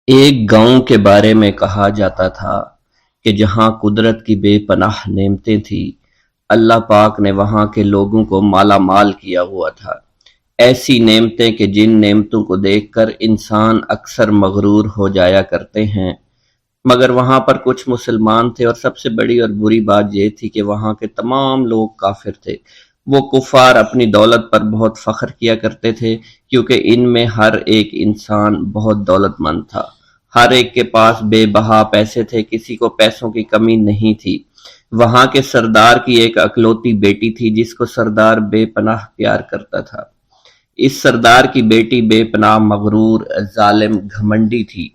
ایک گاؤں کے بارے میں کہا جاتا تھا کہ جہاں قدرت کی بے پناہ نعمتیں تھیں، اللہ پاک نے وہاں کے لوگوں کو مالا مال کیا ہوا تھا۔ ایسی نعمتیں کہ جن نعمتوں کو دیکھ کر انسان اکثر مغرور ہو جایا کرتے ہیں، مگر وہاں پر کچھ مسلمان تھے، اور سب سے بڑی اور بری بات یہ تھی کہ وہاں کے تمام لوگ کافر تھے۔ وہ کفار اپنی دولت پر بہت فخر کیا کرتے تھے، کیونکہ ان میں ہر ایک انسان بہت دولت مند تھا۔ ہر ایک کے پاس بے بہا پیسے تھے، کسی کو پیسوں کی کمی نہیں تھی۔ وہاں کے سردار کی ایک اکلوتی بیٹی تھی جس کو سردار بے پناہ پیار کرتا تھا۔ اس سردار کی بیٹی بے پناہ مغرور، ظالم، گھمنڈی تھی۔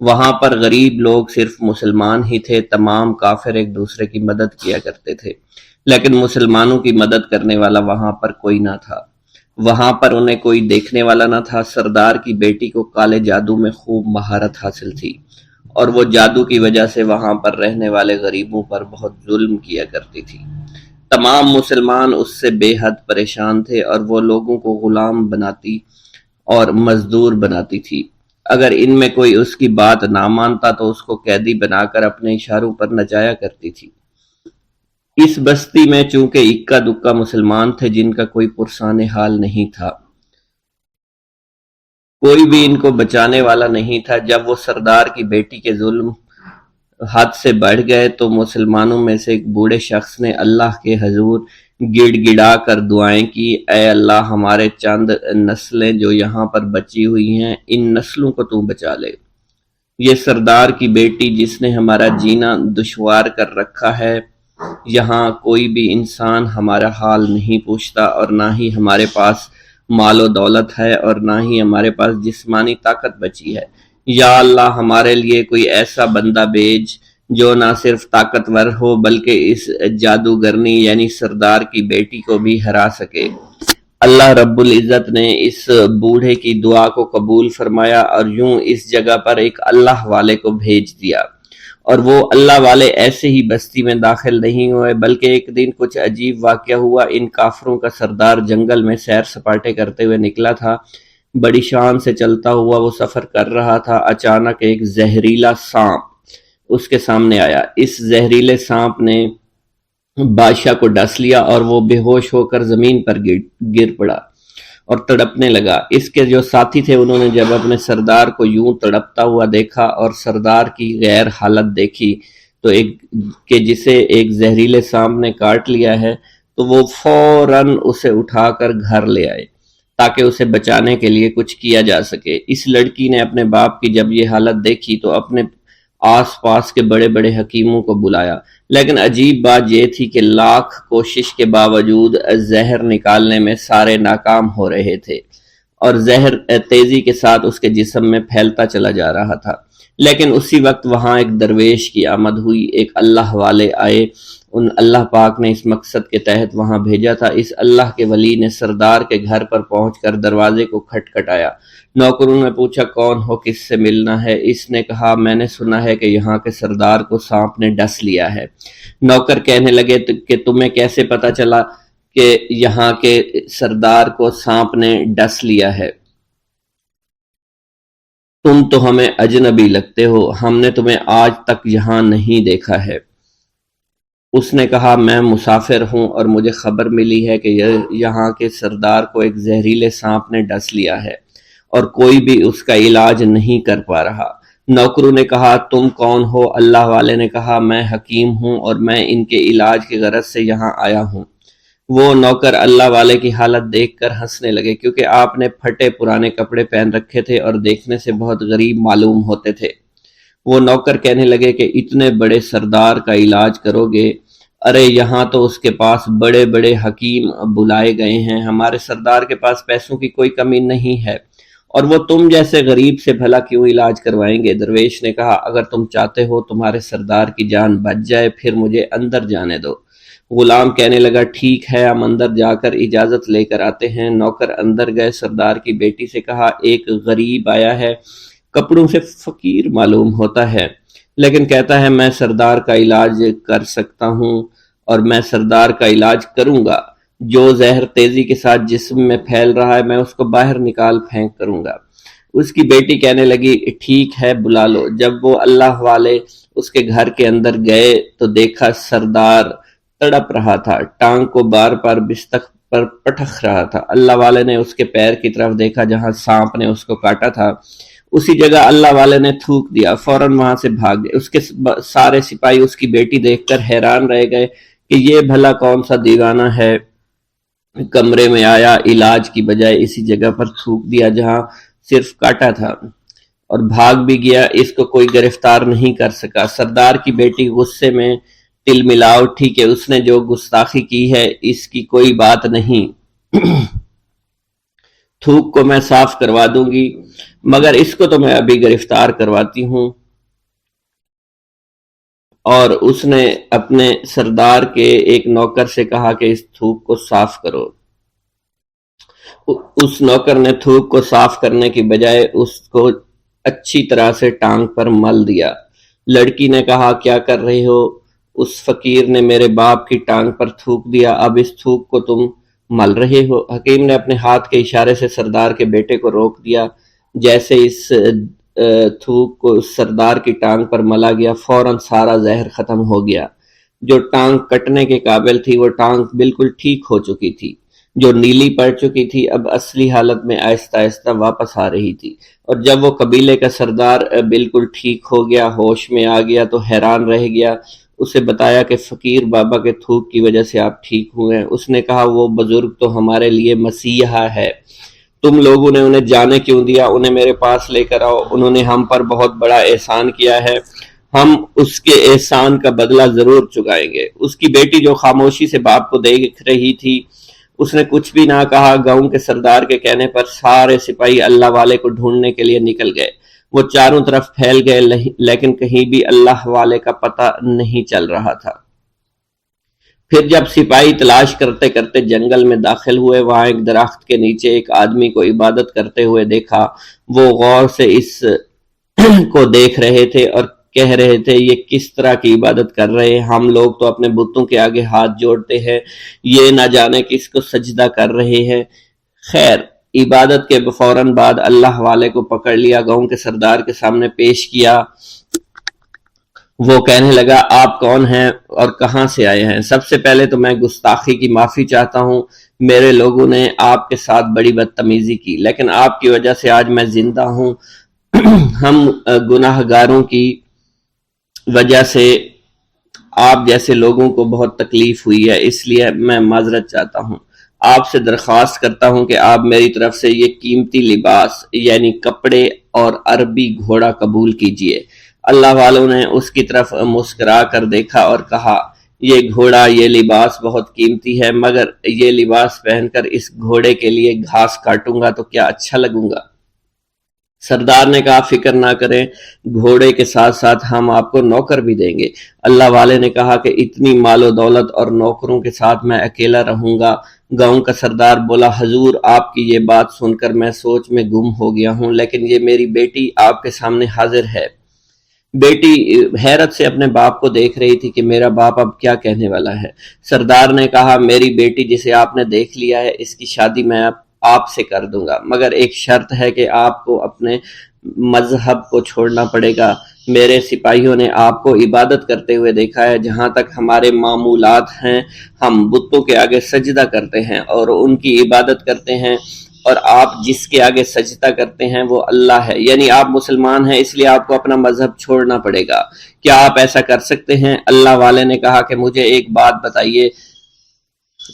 وہاں پر غریب لوگ صرف مسلمان ہی تھے، تمام کافر ایک دوسرے کی مدد کیا کرتے تھے، لیکن مسلمانوں کی مدد کرنے والا وہاں پر کوئی نہ تھا۔ وہاں پر انہیں کوئی دیکھنے والا نہ تھا۔ سردار کی بیٹی کو کالے جادو میں خوب مہارت حاصل تھی، اور وہ جادو کی وجہ سے وہاں پر رہنے والے غریبوں پر بہت ظلم کیا کرتی تھی۔ تمام مسلمان اس سے بے حد پریشان تھے، اور وہ لوگوں کو غلام بناتی اور مزدور بناتی تھی۔ اگر ان میں کوئی اس کی بات نہ مانتا تو اس کو قیدی بنا کر اپنے اشاروں پر نچایا کرتی تھی۔ اس بستی میں چونکہ اکا دکا مسلمان تھے جن کا کوئی پرسان حال نہیں تھا، کوئی بھی ان کو بچانے والا نہیں تھا۔ جب وہ سردار کی بیٹی کے ظلم حد سے بڑھ گئے تو مسلمانوں میں سے ایک بوڑھے شخص نے اللہ کے حضور گڑ گڑا کر دعائیں کی، اے اللہ، ہمارے چند نسلیں جو یہاں پر بچی ہوئی ہیں، ان نسلوں کو تو بچا لے۔ یہ سردار کی بیٹی جس نے ہمارا جینا دشوار کر رکھا ہے، یہاں کوئی بھی انسان ہمارا حال نہیں پوچھتا، اور نہ ہی ہمارے پاس مال و دولت ہے، اور نہ ہی ہمارے پاس جسمانی طاقت بچی ہے۔ یا اللہ، ہمارے لیے کوئی ایسا بندہ بھیج جو نہ صرف طاقتور ہو بلکہ اس جادوگرنی یعنی سردار کی بیٹی کو بھی ہرا سکے۔ اللہ رب العزت نے اس بوڑھے کی دعا کو قبول فرمایا، اور یوں اس جگہ پر ایک اللہ والے کو بھیج دیا۔ اور وہ اللہ والے ایسے ہی بستی میں داخل نہیں ہوئے، بلکہ ایک دن کچھ عجیب واقعہ ہوا۔ ان کافروں کا سردار جنگل میں سیر سپاٹے کرتے ہوئے نکلا تھا۔ بڑی شان سے چلتا ہوا وہ سفر کر رہا تھا۔ اچانک ایک زہریلا سانپ اس کے سامنے آیا۔ اس زہریلے سانپ نے بادشاہ کو ڈس لیا، اور وہ بے ہوش ہو کر زمین پر گر پڑا اور تڑپنے لگا۔ اس کے جو ساتھی تھے انہوں نے جب اپنے سردار کو یوں تڑپتا ہوا دیکھا اور سردار کی غیر حالت دیکھی تو کہ جسے ایک زہریلے سانپ نے کاٹ لیا ہے، تو وہ فوراً اسے اٹھا کر گھر لے آئے تاکہ اسے بچانے کے لیے کچھ کیا جا سکے۔ اس لڑکی نے اپنے باپ کی جب یہ حالت دیکھی تو اپنے آس پاس کے بڑے بڑے حکیموں کو بلایا، لیکن عجیب بات یہ تھی کہ لاکھ کوشش کے باوجود زہر نکالنے میں سارے ناکام ہو رہے تھے، اور زہر تیزی کے ساتھ اس کے جسم میں پھیلتا چلا جا رہا تھا۔ لیکن اسی وقت وہاں ایک درویش کی آمد ہوئی، ایک اللہ والے آئے، ان اللہ پاک نے اس مقصد کے تحت وہاں بھیجا تھا۔ اس اللہ کے ولی نے سردار کے گھر پر پہنچ کر دروازے کو کھٹکھٹایا۔ نوکروں نے پوچھا کون ہو، کس سے ملنا ہے؟ اس نے کہا میں نے سنا ہے کہ یہاں کے سردار کو سانپ نے ڈس لیا ہے۔ نوکر کہنے لگے کہ تمہیں کیسے پتا چلا کہ یہاں کے سردار کو سانپ نے ڈس لیا ہے؟ تم تو ہمیں اجنبی لگتے ہو، ہم نے تمہیں آج تک یہاں نہیں دیکھا ہے۔ اس نے کہا میں مسافر ہوں، اور مجھے خبر ملی ہے کہ یہاں کے سردار کو ایک زہریلے سانپ نے ڈس لیا ہے، اور کوئی بھی اس کا علاج نہیں کر پا رہا۔ نوکروں نے کہا تم کون ہو؟ اللہ والے نے کہا میں حکیم ہوں، اور میں ان کے علاج کی غرض سے یہاں آیا ہوں۔ وہ نوکر اللہ والے کی حالت دیکھ کر ہنسنے لگے، کیونکہ آپ نے پھٹے پرانے کپڑے پہن رکھے تھے اور دیکھنے سے بہت غریب معلوم ہوتے تھے۔ وہ نوکر کہنے لگے کہ اتنے بڑے سردار کا علاج کرو گے؟ ارے یہاں تو اس کے پاس بڑے بڑے حکیم بلائے گئے ہیں، ہمارے سردار کے پاس پیسوں کی کوئی کمی نہیں ہے، اور وہ تم جیسے غریب سے بھلا کیوں علاج کروائیں گے؟ درویش نے کہا اگر تم چاہتے ہو تمہارے سردار کی جان بچ جائے پھر مجھے اندر جانے دو۔ غلام کہنے لگا ٹھیک ہے، ہم اندر جا کر اجازت لے کر آتے ہیں۔ نوکر اندر گئے، سردار کی بیٹی سے کہا ایک غریب آیا ہے، کپڑوں سے فقیر معلوم ہوتا ہے، لیکن کہتا ہے میں سردار کا علاج کر سکتا ہوں، اور میں سردار کا علاج کروں گا۔ جو زہر تیزی کے ساتھ جسم میں پھیل رہا ہے میں اس کو باہر نکال پھینک کروں گا۔ اس کی بیٹی کہنے لگی ٹھیک ہے بلا لو۔ جب وہ اللہ والے اس کے گھر کے اندر گئے تو دیکھا سردار تڑپ رہا تھا، ٹانگ کو بار بار بستر پر پٹخ رہا تھا۔ اللہ والے نے اس کے پیر کی طرف دیکھا جہاں سانپ نے اس کو کاٹا تھا، اسی جگہ اللہ والے نے تھوک دیا، فوراً وہاں سے بھاگ گئے۔ اس کے سارے سپاہی اس کی بیٹی دیکھ کر حیران رہ گئے کہ یہ بھلا کون سا دیوانہ ہے، کمرے میں آیا، علاج کی بجائے اسی جگہ پر تھوک دیا جہاں صرف کاٹا تھا، اور بھاگ بھی گیا۔ اس کو کوئی گرفتار نہیں کر سکا۔ سردار کی بیٹی غصے میں تل ملا اٹھی کہ اس نے جو گستاخی کی ہے اس کی کوئی بات نہیں، تھوک کو میں صاف کروا دوں گی، مگر اس کو تو میں ابھی گرفتار کرواتی ہوں۔ اور اس نے اپنے سردار کے ایک نوکر سے کہا کہ اس تھوک کو صاف کرو۔ اس نوکر نے تھوک کو صاف کرنے کی بجائے اس کو اچھی طرح سے ٹانگ پر مل دیا۔ لڑکی نے کہا کیا کر رہے ہو؟ اس فقیر نے میرے باپ کی ٹانگ پر تھوک دیا، اب اس تھوک کو تم مل رہے ہو۔ حکیم نے اپنے ہاتھ کے اشارے سے سردار کے بیٹے کو روک دیا۔ جیسے اس تھوک کو سردار کی ٹانگ پر ملا گیا، فوراً سارا زہر ختم ہو گیا۔ جو ٹانگ کٹنے کے قابل تھی وہ ٹانگ بالکل ٹھیک ہو چکی تھی، جو نیلی پڑ چکی تھی اب اصلی حالت میں آہستہ آہستہ واپس آ رہی تھی۔ اور جب وہ قبیلے کا سردار بالکل ٹھیک ہو گیا، ہوش میں آ گیا تو حیران رہ گیا۔ اسے بتایا کہ فقیر بابا کے تھوک کی وجہ سے آپ ٹھیک ہوئے ہیں۔ اس نے کہا وہ بزرگ تو ہمارے لیے مسیحا ہے، تم لوگوں نے انہیں جانے کیوں دیا؟ انہیں میرے پاس لے کر آؤ، انہوں نے ہم پر بہت بڑا احسان کیا ہے، ہم اس کے احسان کا بدلہ ضرور چکائیں گے۔ اس کی بیٹی جو خاموشی سے باپ کو دیکھ رہی تھی، اس نے کچھ بھی نہ کہا۔ گاؤں کے سردار کے کہنے پر سارے سپاہی اللہ والے کو ڈھونڈنے کے لیے نکل گئے۔ وہ چاروں طرف پھیل گئے لیکن کہیں بھی اللہ والے کا پتہ نہیں چل رہا تھا۔ پھر جب سپاہی تلاش کرتے کرتے جنگل میں داخل ہوئے، وہاں ایک درخت کے نیچے ایک آدمی کو عبادت کرتے ہوئے دیکھا۔ وہ غور سے اس کو دیکھ رہے تھے اور کہہ رہے تھے یہ کس طرح کی عبادت کر رہے ہیں؟ ہم لوگ تو اپنے بتوں کے آگے ہاتھ جوڑتے ہیں، یہ نہ جانے کس کو سجدہ کر رہے ہیں۔ خیر، عبادت کے فوراً بعد اللہ والے کو پکڑ لیا، گاؤں کے سردار کے سامنے پیش کیا۔ وہ کہنے لگا آپ کون ہیں اور کہاں سے آئے ہیں؟ سب سے پہلے تو میں گستاخی کی معافی چاہتا ہوں، میرے لوگوں نے آپ کے ساتھ بڑی بدتمیزی کی، لیکن آپ کی وجہ سے آج میں زندہ ہوں۔ ہم گناہ گاروں کی وجہ سے آپ جیسے لوگوں کو بہت تکلیف ہوئی ہے، اس لیے میں معذرت چاہتا ہوں۔ آپ سے درخواست کرتا ہوں کہ آپ میری طرف سے یہ قیمتی لباس یعنی کپڑے اور عربی گھوڑا قبول کیجئے۔ اللہ والوں نے اس کی طرف مسکرا کر دیکھا اور کہا یہ گھوڑا، یہ لباس بہت قیمتی ہے، مگر یہ لباس پہن کر اس گھوڑے کے لیے گھاس کاٹوں گا تو کیا اچھا لگوں گا؟ سردار نے کہا فکر نہ کریں، گھوڑے کے ساتھ ساتھ ہم آپ کو نوکر بھی دیں گے۔ اللہ والے نے کہا کہ اتنی مال و دولت اور نوکروں کے ساتھ میں اکیلا رہوں گا؟ گاؤں کا سردار بولا حضور آپ کی یہ بات سن کر میں سوچ میں گم ہو گیا ہوں، لیکن یہ میری بیٹی آپ کے سامنے حاضر ہے۔ بیٹی حیرت سے اپنے باپ کو دیکھ رہی تھی کہ میرا باپ اب کیا کہنے والا ہے۔ سردار نے کہا میری بیٹی جسے آپ نے دیکھ لیا ہے اس کی شادی میں آپ سے کر دوں گا، مگر ایک شرط ہے کہ آپ کو اپنے مذہب کو چھوڑنا پڑے گا۔ میرے سپاہیوں نے آپ کو عبادت کرتے ہوئے دیکھا ہے، جہاں تک ہمارے معمولات ہیں ہم بتوں کے آگے سجدہ کرتے ہیں اور ان کی عبادت کرتے ہیں، اور آپ جس کے آگے سجدہ کرتے ہیں وہ اللہ ہے، یعنی آپ مسلمان ہیں، اس لیے آپ کو اپنا مذہب چھوڑنا پڑے گا۔ کیا آپ ایسا کر سکتے ہیں؟ اللہ والے نے کہا کہ مجھے ایک بات بتائیے،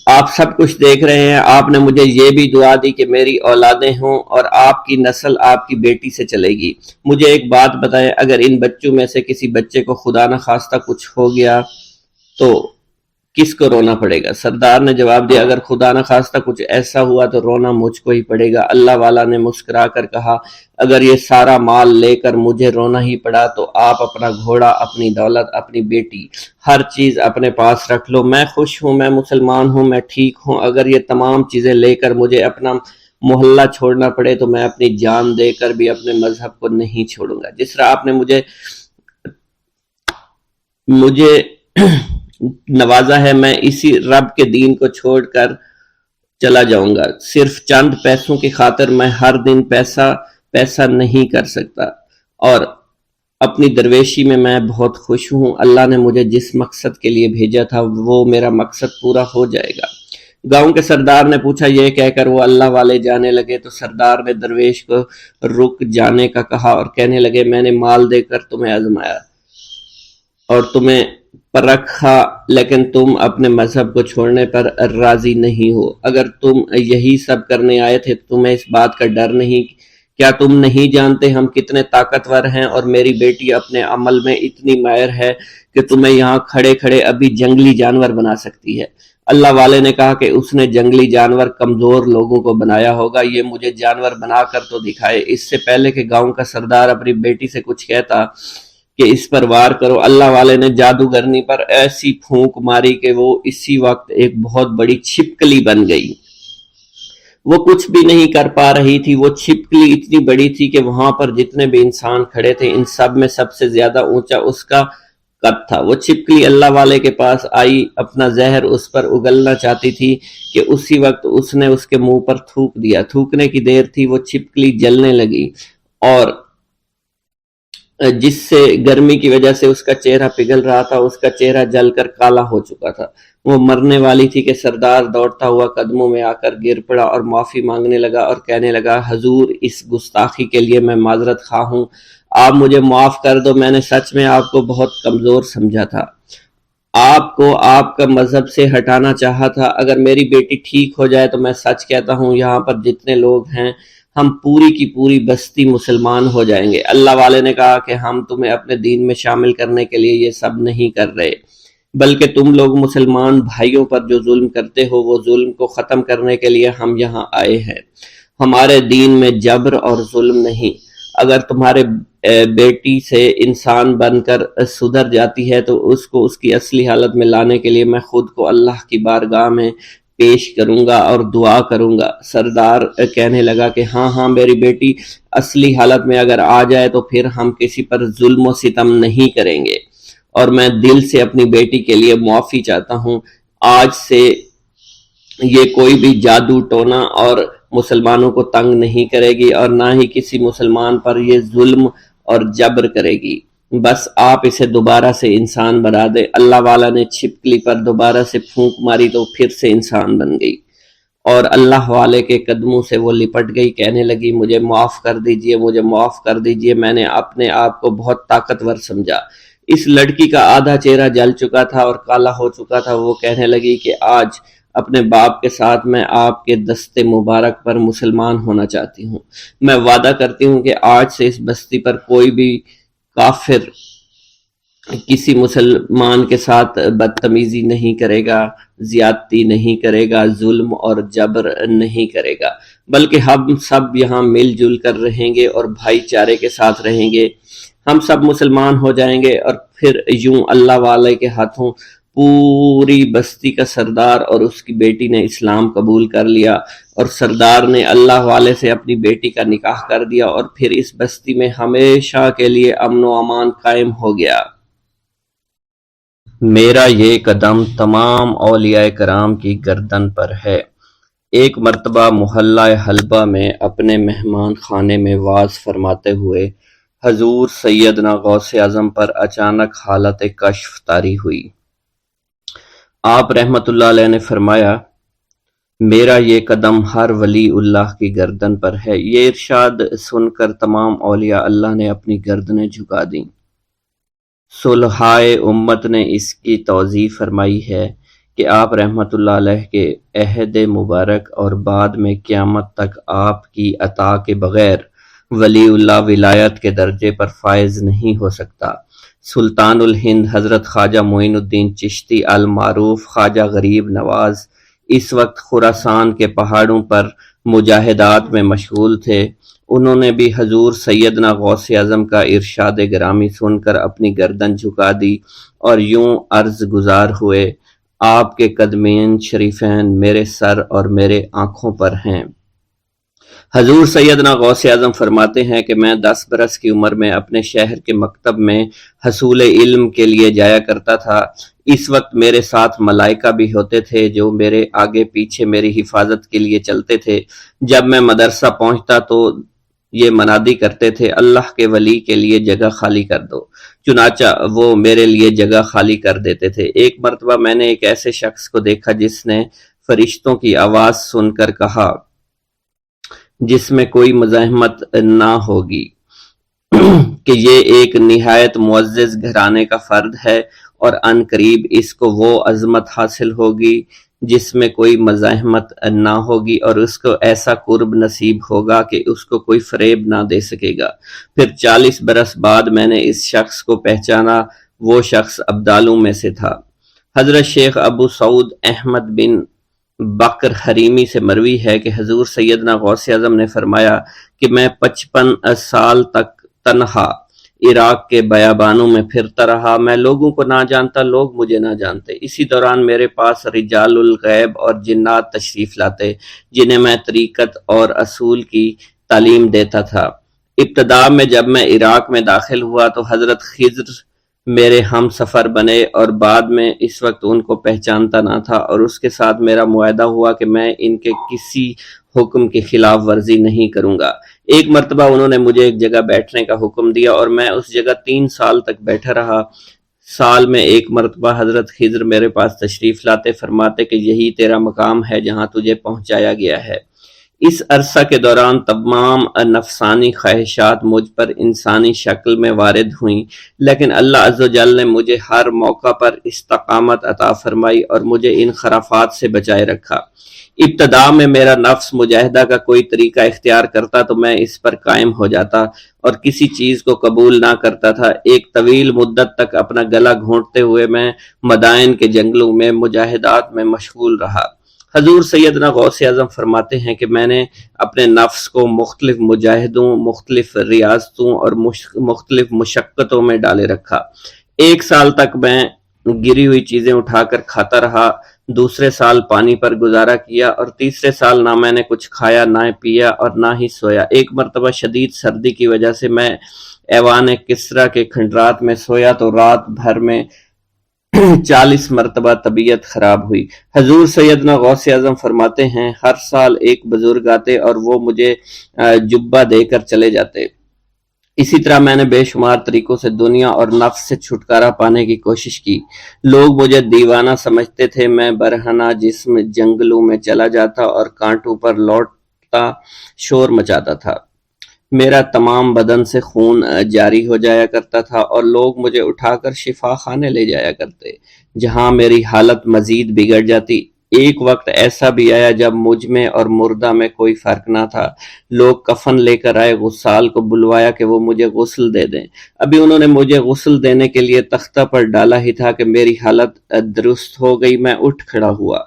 آپ سب کچھ دیکھ رہے ہیں، آپ نے مجھے یہ بھی دعا دی کہ میری اولادیں ہوں اور آپ کی نسل آپ کی بیٹی سے چلے گی۔ مجھے ایک بات بتائیں، اگر ان بچوں میں سے کسی بچے کو خدا نہ خواستہ کچھ ہو گیا تو کس کو رونا پڑے گا؟ سردار نے جواب دیا اگر خدا نہ خواستہ کچھ ایسا ہوا تو رونا مجھ کو ہی پڑے گا۔ اللہ والا نے مسکرا کر کہا اگر یہ سارا مال لے کر مجھے رونا ہی پڑا تو آپ اپنا گھوڑا، اپنی دولت، اپنی بیٹی، ہر چیز اپنے پاس رکھ لو۔ میں خوش ہوں، میں مسلمان ہوں، میں ٹھیک ہوں۔ اگر یہ تمام چیزیں لے کر مجھے اپنا محلہ چھوڑنا پڑے تو میں اپنی جان دے کر بھی اپنے مذہب کو نہیں چھوڑوں گا۔ جس طرح آپ نے مجھے نوازا ہے، میں اسی رب کے دین کو چھوڑ کر چلا جاؤں گا۔ صرف چند پیسوں کی خاطر میں ہر دن پیسہ پیسہ نہیں کر سکتا، اور اپنی درویشی میں بہت خوش ہوں۔ اللہ نے مجھے جس مقصد کے لیے بھیجا تھا وہ میرا مقصد پورا ہو جائے گا۔ گاؤں کے سردار نے پوچھا، یہ کہہ کر وہ اللہ والے جانے لگے تو سردار نے درویش کو رک جانے کا کہا اور کہنے لگے، میں نے مال دے کر تمہیں آزمایا اور تمہیں پرکھا، لیکن تم اپنے مذہب کو چھوڑنے پر راضی نہیں ہو۔ اگر تم یہی سب کرنے آئے تھے تو تمہیں اس بات کا ڈر نہیں؟ کیا تم نہیں جانتے ہم کتنے طاقتور ہیں، اور میری بیٹی اپنے عمل میں اتنی ماہر ہے کہ تمہیں یہاں کھڑے کھڑے ابھی جنگلی جانور بنا سکتی ہے۔ اللہ والے نے کہا کہ اس نے جنگلی جانور کمزور لوگوں کو بنایا ہوگا، یہ مجھے جانور بنا کر تو دکھائے۔ اس سے پہلے کہ گاؤں کا سردار اپنی بیٹی سے کچھ کہتا کہ اس پر وار کرو، اللہ والے نے جادوگرنی پر ایسی پھونک ماری کہ وہ اسی وقت ایک بہت بڑی چھپکلی بن گئی۔ وہ کچھ بھی نہیں کر پا رہی تھی، وہ چھپکلی اتنی بڑی تھی کہ وہاں پر جتنے بھی انسان کھڑے تھے ان سب میں سب سے زیادہ اونچا اس کا قد تھا۔ وہ چھپکلی اللہ والے کے پاس آئی، اپنا زہر اس پر اگلنا چاہتی تھی کہ اسی وقت اس نے اس کے منہ پر تھوک دیا۔ تھوکنے کی دیر تھی، وہ چھپکلی جلنے لگی اور جس سے گرمی کی وجہ سے اس کا چہرہ پگھل رہا تھا، اس کا چہرہ جل کر کالا ہو چکا تھا۔ وہ مرنے والی تھی کہ سردار دوڑتا ہوا قدموں میں آ کر گر پڑا اور معافی مانگنے لگا اور کہنے لگا، حضور اس گستاخی کے لیے میں معذرت خواہ ہوں، آپ مجھے معاف کر دو، میں نے سچ میں آپ کو بہت کمزور سمجھا تھا، آپ کو آپ کا مذہب سے ہٹانا چاہا تھا۔ اگر میری بیٹی ٹھیک ہو جائے تو میں سچ کہتا ہوں یہاں پر جتنے لوگ ہیں ہم پوری کی پوری بستی مسلمان ہو جائیں گے۔ اللہ والے نے کہا کہ ہم تمہیں اپنے دین میں شامل کرنے کے لیے یہ سب نہیں کر رہے، بلکہ تم لوگ مسلمان بھائیوں پر جو ظلم کرتے ہو وہ ظلم کو ختم کرنے کے لیے ہم یہاں آئے ہیں۔ ہمارے دین میں جبر اور ظلم نہیں۔ اگر تمہارے بیٹی سے انسان بن کر سدھر جاتی ہے تو اس کو اس کی اصلی حالت میں لانے کے لیے میں خود کو اللہ کی بارگاہ میں پیش کروں گا اور دعا کروں گا۔ سردار کہنے لگا کہ ہاں میری بیٹی اصلی حالت میں اگر آ جائے تو پھر ہم کسی پر ظلم و ستم نہیں کریں گے، اور میں دل سے اپنی بیٹی کے لیے معافی چاہتا ہوں۔ آج سے یہ کوئی بھی جادو ٹونا اور مسلمانوں کو تنگ نہیں کرے گی، اور نہ ہی کسی مسلمان پر یہ ظلم اور جبر کرے گی۔ بس آپ اسے دوبارہ سے انسان بنا دے۔ اللہ والا نے چھپکلی پر دوبارہ سے پھونک ماری تو پھر سے انسان بن گئی اور اللہ والے کے قدموں سے وہ لپٹ گئی، کہنے لگی، مجھے معاف کر دیجئے، مجھے معاف کر دیجئے، میں نے اپنے آپ کو بہت طاقتور سمجھا۔ اس لڑکی کا آدھا چہرہ جل چکا تھا اور کالا ہو چکا تھا۔ وہ کہنے لگی کہ آج اپنے باپ کے ساتھ میں آپ کے دست مبارک پر مسلمان ہونا چاہتی ہوں۔ میں وعدہ کرتی ہوں کہ آج سے اس بستی پر کوئی بھی کافر کسی مسلمان کے ساتھ بدتمیزی نہیں کرے گا، زیادتی نہیں کرے گا، ظلم اور جبر نہیں کرے گا، بلکہ ہم سب یہاں مل جل کر رہیں گے اور بھائی چارے کے ساتھ رہیں گے۔ ہم سب مسلمان ہو جائیں گے اور پھر یوں اللہ والے کے ہاتھوں پوری بستی کا سردار اور اس کی بیٹی نے اسلام قبول کر لیا، اور سردار نے اللہ والے سے اپنی بیٹی کا نکاح کر دیا، اور پھر اس بستی میں ہمیشہ کے لیے امن و امان قائم ہو گیا۔ میرا یہ قدم تمام اولیاء کرام کی گردن پر ہے۔ ایک مرتبہ محلہ حلبہ میں اپنے مہمان خانے میں واز فرماتے ہوئے حضور سیدنا غوث اعظم پر اچانک حالت کشف طاری ہوئی۔ آپ رحمت اللہ علیہ نے فرمایا، میرا یہ قدم ہر ولی اللہ کی گردن پر ہے۔ یہ ارشاد سن کر تمام اولیاء اللہ نے اپنی گردنیں جھکا دیں۔ صلحائے امت نے اس کی توضیح فرمائی ہے کہ آپ رحمت اللہ علیہ کے عہد مبارک اور بعد میں قیامت تک آپ کی عطا کے بغیر ولی اللہ ولایت کے درجے پر فائز نہیں ہو سکتا۔ سلطان الہند حضرت خواجہ معین الدین چشتی المعروف خواجہ غریب نواز اس وقت خراسان کے پہاڑوں پر مجاہدات میں مشغول تھے۔ انہوں نے بھی حضور سیدنا غوث اعظم کا ارشاد گرامی سن کر اپنی گردن جھکا دی اور یوں عرض گزار ہوئے، آپ کے قدمین شریفین میرے سر اور میرے آنکھوں پر ہیں۔ حضور سیدنا غوث اعظم فرماتے ہیں کہ میں 10 برس کی عمر میں اپنے شہر کے مکتب میں حصول علم کے لیے جایا کرتا تھا۔ اس وقت میرے ساتھ ملائکہ بھی ہوتے تھے جو میرے آگے پیچھے میری حفاظت کے لیے چلتے تھے۔ جب میں مدرسہ پہنچتا تو یہ منادی کرتے تھے اللہ کے ولی کے لیے جگہ خالی کر دو، چنانچہ وہ میرے لیے جگہ خالی کر دیتے تھے۔ ایک مرتبہ میں نے ایک ایسے شخص کو دیکھا جس نے فرشتوں کی آواز سن کر کہا جس میں کوئی مزاحمت نہ ہوگی کہ یہ ایک نہایت معزز گھرانے کا فرد ہے اور عن قریب اس کو وہ عظمت حاصل ہوگی جس میں کوئی مزاحمت نہ ہوگی، اور اس کو ایسا قرب نصیب ہوگا کہ اس کو کوئی فریب نہ دے سکے گا۔ پھر 40 برس بعد میں نے اس شخص کو پہچانا، وہ شخص ابدالوں میں سے تھا۔ حضرت شیخ ابو سعود احمد بن بکر حریمی سے مروی ہے کہ حضور سیدنا غوث اعظم نے فرمایا کہ میں 55 سال تک تنہا عراق کے بیابانوں میں پھرتا رہا، میں لوگوں کو نہ جانتا، لوگ مجھے نہ جانتے۔ اسی دوران میرے پاس رجال الغیب اور جنات تشریف لاتے جنہیں میں طریقت اور اصول کی تعلیم دیتا تھا۔ ابتدا میں جب میں عراق میں داخل ہوا تو حضرت خضر میرے ہم سفر بنے، اور بعد میں اس وقت ان کو پہچانتا نہ تھا، اور اس کے ساتھ میرا معاہدہ ہوا کہ میں ان کے کسی حکم کی خلاف ورزی نہیں کروں گا۔ ایک مرتبہ انہوں نے مجھے ایک جگہ بیٹھنے کا حکم دیا اور میں اس جگہ 3 سال تک بیٹھا رہا۔ سال میں ایک مرتبہ حضرت خضر میرے پاس تشریف لاتے، فرماتے کہ یہی تیرا مقام ہے جہاں تجھے پہنچایا گیا ہے۔ اس عرصہ کے دوران تمام نفسانی خواہشات مجھ پر انسانی شکل میں وارد ہوئیں، لیکن اللہ عز و جل نے مجھے ہر موقع پر استقامت عطا فرمائی اور مجھے ان خرافات سے بچائے رکھا۔ ابتدا میں میرا نفس مجاہدہ کا کوئی طریقہ اختیار کرتا تو میں اس پر قائم ہو جاتا اور کسی چیز کو قبول نہ کرتا تھا۔ ایک طویل مدت تک اپنا گلا گھونٹتے ہوئے میں مدائن کے جنگلوں میں مجاہدات میں مشغول رہا۔ حضور سیدنا غوث اعظم فرماتے ہیں کہ میں نے اپنے نفس کو مختلف مجاہدوں، مختلف ریاضتوں اور مختلف مشقتوں میں ڈالے رکھا۔ 1 سال تک میں گری ہوئی چیزیں اٹھا کر کھاتا رہا، دوسرے سال پانی پر گزارا کیا، اور تیسرے سال نہ میں نے کچھ کھایا، نہ پیا اور نہ ہی سویا۔ ایک مرتبہ شدید سردی کی وجہ سے میں ایوان کسریٰ کے کھنڈرات میں سویا تو رات بھر میں 40 مرتبہ طبیعت خراب ہوئی۔ حضور سیدنا غوث اعظم فرماتے ہیں ہر سال ایک بزرگ آتے اور وہ مجھے جبہ دے کر چلے جاتے۔ اسی طرح میں نے بے شمار طریقوں سے دنیا اور نفس سے چھٹکارا پانے کی کوشش کی۔ لوگ مجھے دیوانہ سمجھتے تھے۔ میں برہنہ جسم جنگلوں میں چلا جاتا اور کانٹوں پر لوٹتا شور مچاتا تھا۔ میرا تمام بدن سے خون جاری ہو جایا کرتا تھا اور لوگ مجھے اٹھا کر شفا خانے لے جایا کرتے، جہاں میری حالت مزید بگڑ جاتی۔ ایک وقت ایسا بھی آیا جب مجھ میں اور مردہ میں کوئی فرق نہ تھا۔ لوگ کفن لے کر آئے، غسال کو بلوایا کہ وہ مجھے غسل دے دیں۔ ابھی انہوں نے مجھے غسل دینے کے لیے تختہ پر ڈالا ہی تھا کہ میری حالت درست ہو گئی۔ میں اٹھ کھڑا ہوا۔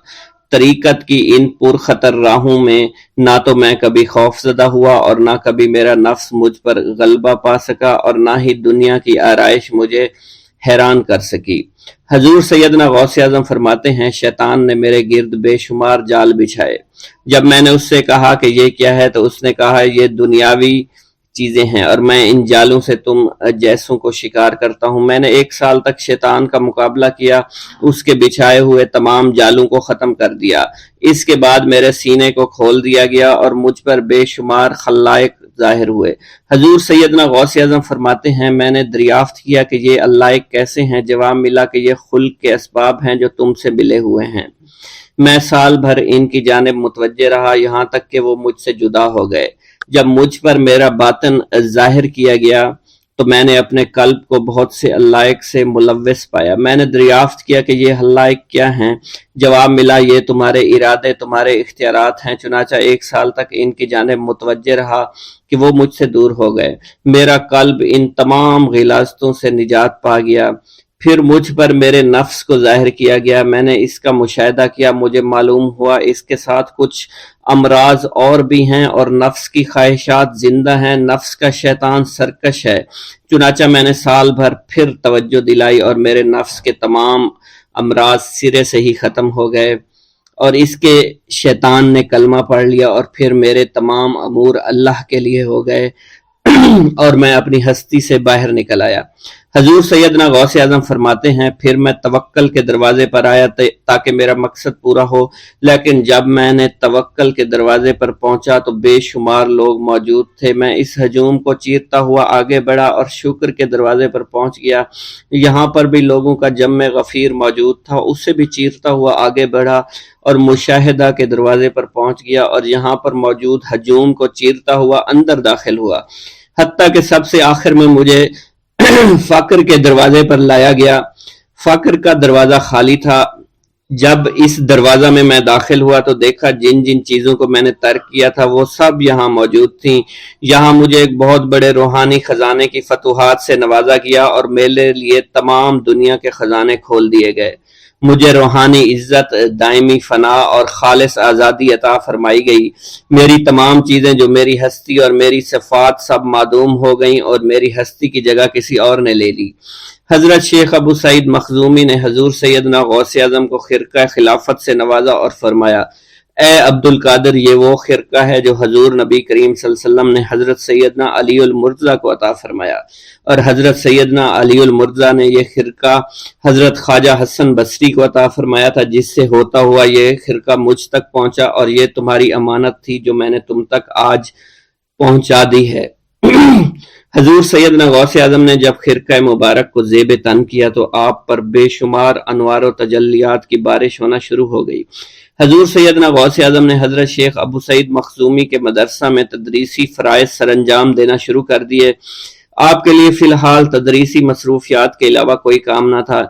طریقت کی ان پرخطر راہوں میں نہ تو میں کبھی خوف زدہ ہوا اور نہ کبھی میرا نفس مجھ پر غلبہ پا سکا، اور نہ ہی دنیا کی آرائش مجھے حیران کر سکی۔ حضور سیدنا غوث اعظم فرماتے ہیں شیطان نے میرے گرد بے شمار جال بچھائے۔ جب میں نے اس سے کہا کہ یہ کیا ہے تو اس نے کہا یہ دنیاوی چیزیں ہیں اور میں ان جالوں سے تم جیسوں کو شکار کرتا ہوں۔ میں نے 1 سال تک شیطان کا مقابلہ کیا، اس کے بچھائے ہوئے تمام جالوں کو ختم کر دیا۔ اس کے بعد میرے سینے کو کھول دیا گیا اور مجھ پر بے شمار خلائق ظاہر ہوئے۔ حضور سیدنا غوث اعظم فرماتے ہیں میں نے دریافت کیا کہ یہ علائق کیسے ہیں؟ جواب ملا کہ یہ خلق کے اسباب ہیں جو تم سے ملے ہوئے ہیں۔ میں سال بھر ان کی جانب متوجہ رہا، یہاں تک کہ وہ مجھ سے جدا ہو گئے۔ جب مجھ پر میرا باطن ظاہر کیا گیا تو میں نے اپنے قلب کو بہت سے علائق سے ملوث پایا۔ میں نے دریافت کیا کہ یہ علائق کیا ہیں؟ جواب ملا یہ تمہارے ارادے، تمہارے اختیارات ہیں۔ چنانچہ 1 سال تک ان کی جانب متوجہ رہا کہ وہ مجھ سے دور ہو گئے۔ میرا قلب ان تمام غلاظتوں سے نجات پا گیا۔ پھر مجھ پر میرے نفس کو ظاہر کیا گیا، میں نے اس کا مشاہدہ کیا، مجھے معلوم ہوا اس کے ساتھ کچھ امراض اور بھی ہیں اور نفس کی خواہشات زندہ ہیں، نفس کا شیطان سرکش ہے۔ چنانچہ میں نے سال بھر پھر توجہ دلائی اور میرے نفس کے تمام امراض سرے سے ہی ختم ہو گئے اور اس کے شیطان نے کلمہ پڑھ لیا اور پھر میرے تمام امور اللہ کے لیے ہو گئے اور میں اپنی ہستی سے باہر نکل آیا۔ حضور سیدنا غوث اعظم فرماتے ہیں پھر میں توکل کے دروازے پر آیا تاکہ میرا مقصد پورا ہو، لیکن جب میں نے توکل کے دروازے پر پہنچا تو بے شمار لوگ موجود تھے۔ میں اس ہجوم کو چیرتا ہوا آگے بڑھا اور شکر کے دروازے پر پہنچ گیا، یہاں پر بھی لوگوں کا جمع غفیر موجود تھا، اسے بھی چیرتا ہوا آگے بڑھا اور مشاہدہ کے دروازے پر پہنچ گیا اور یہاں پر موجود ہجوم کو چیرتا ہوا اندر داخل ہوا، حتیٰ کہ سب سے آخر میں مجھے فقر کے دروازے پر لایا گیا۔ فقر کا دروازہ خالی تھا۔ جب اس دروازہ میں داخل ہوا تو دیکھا جن جن چیزوں کو میں نے ترک کیا تھا وہ سب یہاں موجود تھیں۔ یہاں مجھے ایک بہت بڑے روحانی خزانے کی فتوحات سے نوازا گیا اور میرے لیے تمام دنیا کے خزانے کھول دیے گئے۔ مجھے روحانی عزت، دائمی فنا اور خالص آزادی عطا فرمائی گئی۔ میری تمام چیزیں جو میری ہستی اور میری صفات سب معدوم ہو گئیں اور میری ہستی کی جگہ کسی اور نے لے لی۔ حضرت شیخ ابو سعید مخزومی نے حضور سیدنا غوث اعظم کو خرقہ خلافت سے نوازا اور فرمایا، اے عبد القادر، یہ وہ خرقہ ہے جو حضور نبی کریم صلی اللہ علیہ وسلم نے حضرت سیدنا علی المرتضیٰ کو عطا فرمایا، اور حضرت سیدنا علی المرتضیٰ نے یہ خرقہ حضرت خواجہ حسن بصری کو عطا فرمایا تھا، جس سے ہوتا ہوا یہ خرقہ مجھ تک پہنچا، اور یہ تمہاری امانت تھی جو میں نے تم تک آج پہنچا دی ہے۔ حضور سیدنا غوث اعظم نے جب خرقہ مبارک کو زیب تن کیا تو آپ پر بے شمار انوار و تجلیات کی بارش ہونا شروع ہو گئی۔ حضور سیدنا غوث اعظم نے حضرت شیخ ابو سعید مخزومی کے مدرسہ میں تدریسی فرائض سر انجام دینا شروع کر دیے۔ آپ کے لیے فی الحال تدریسی مصروفیات کے علاوہ کوئی کام نہ تھا۔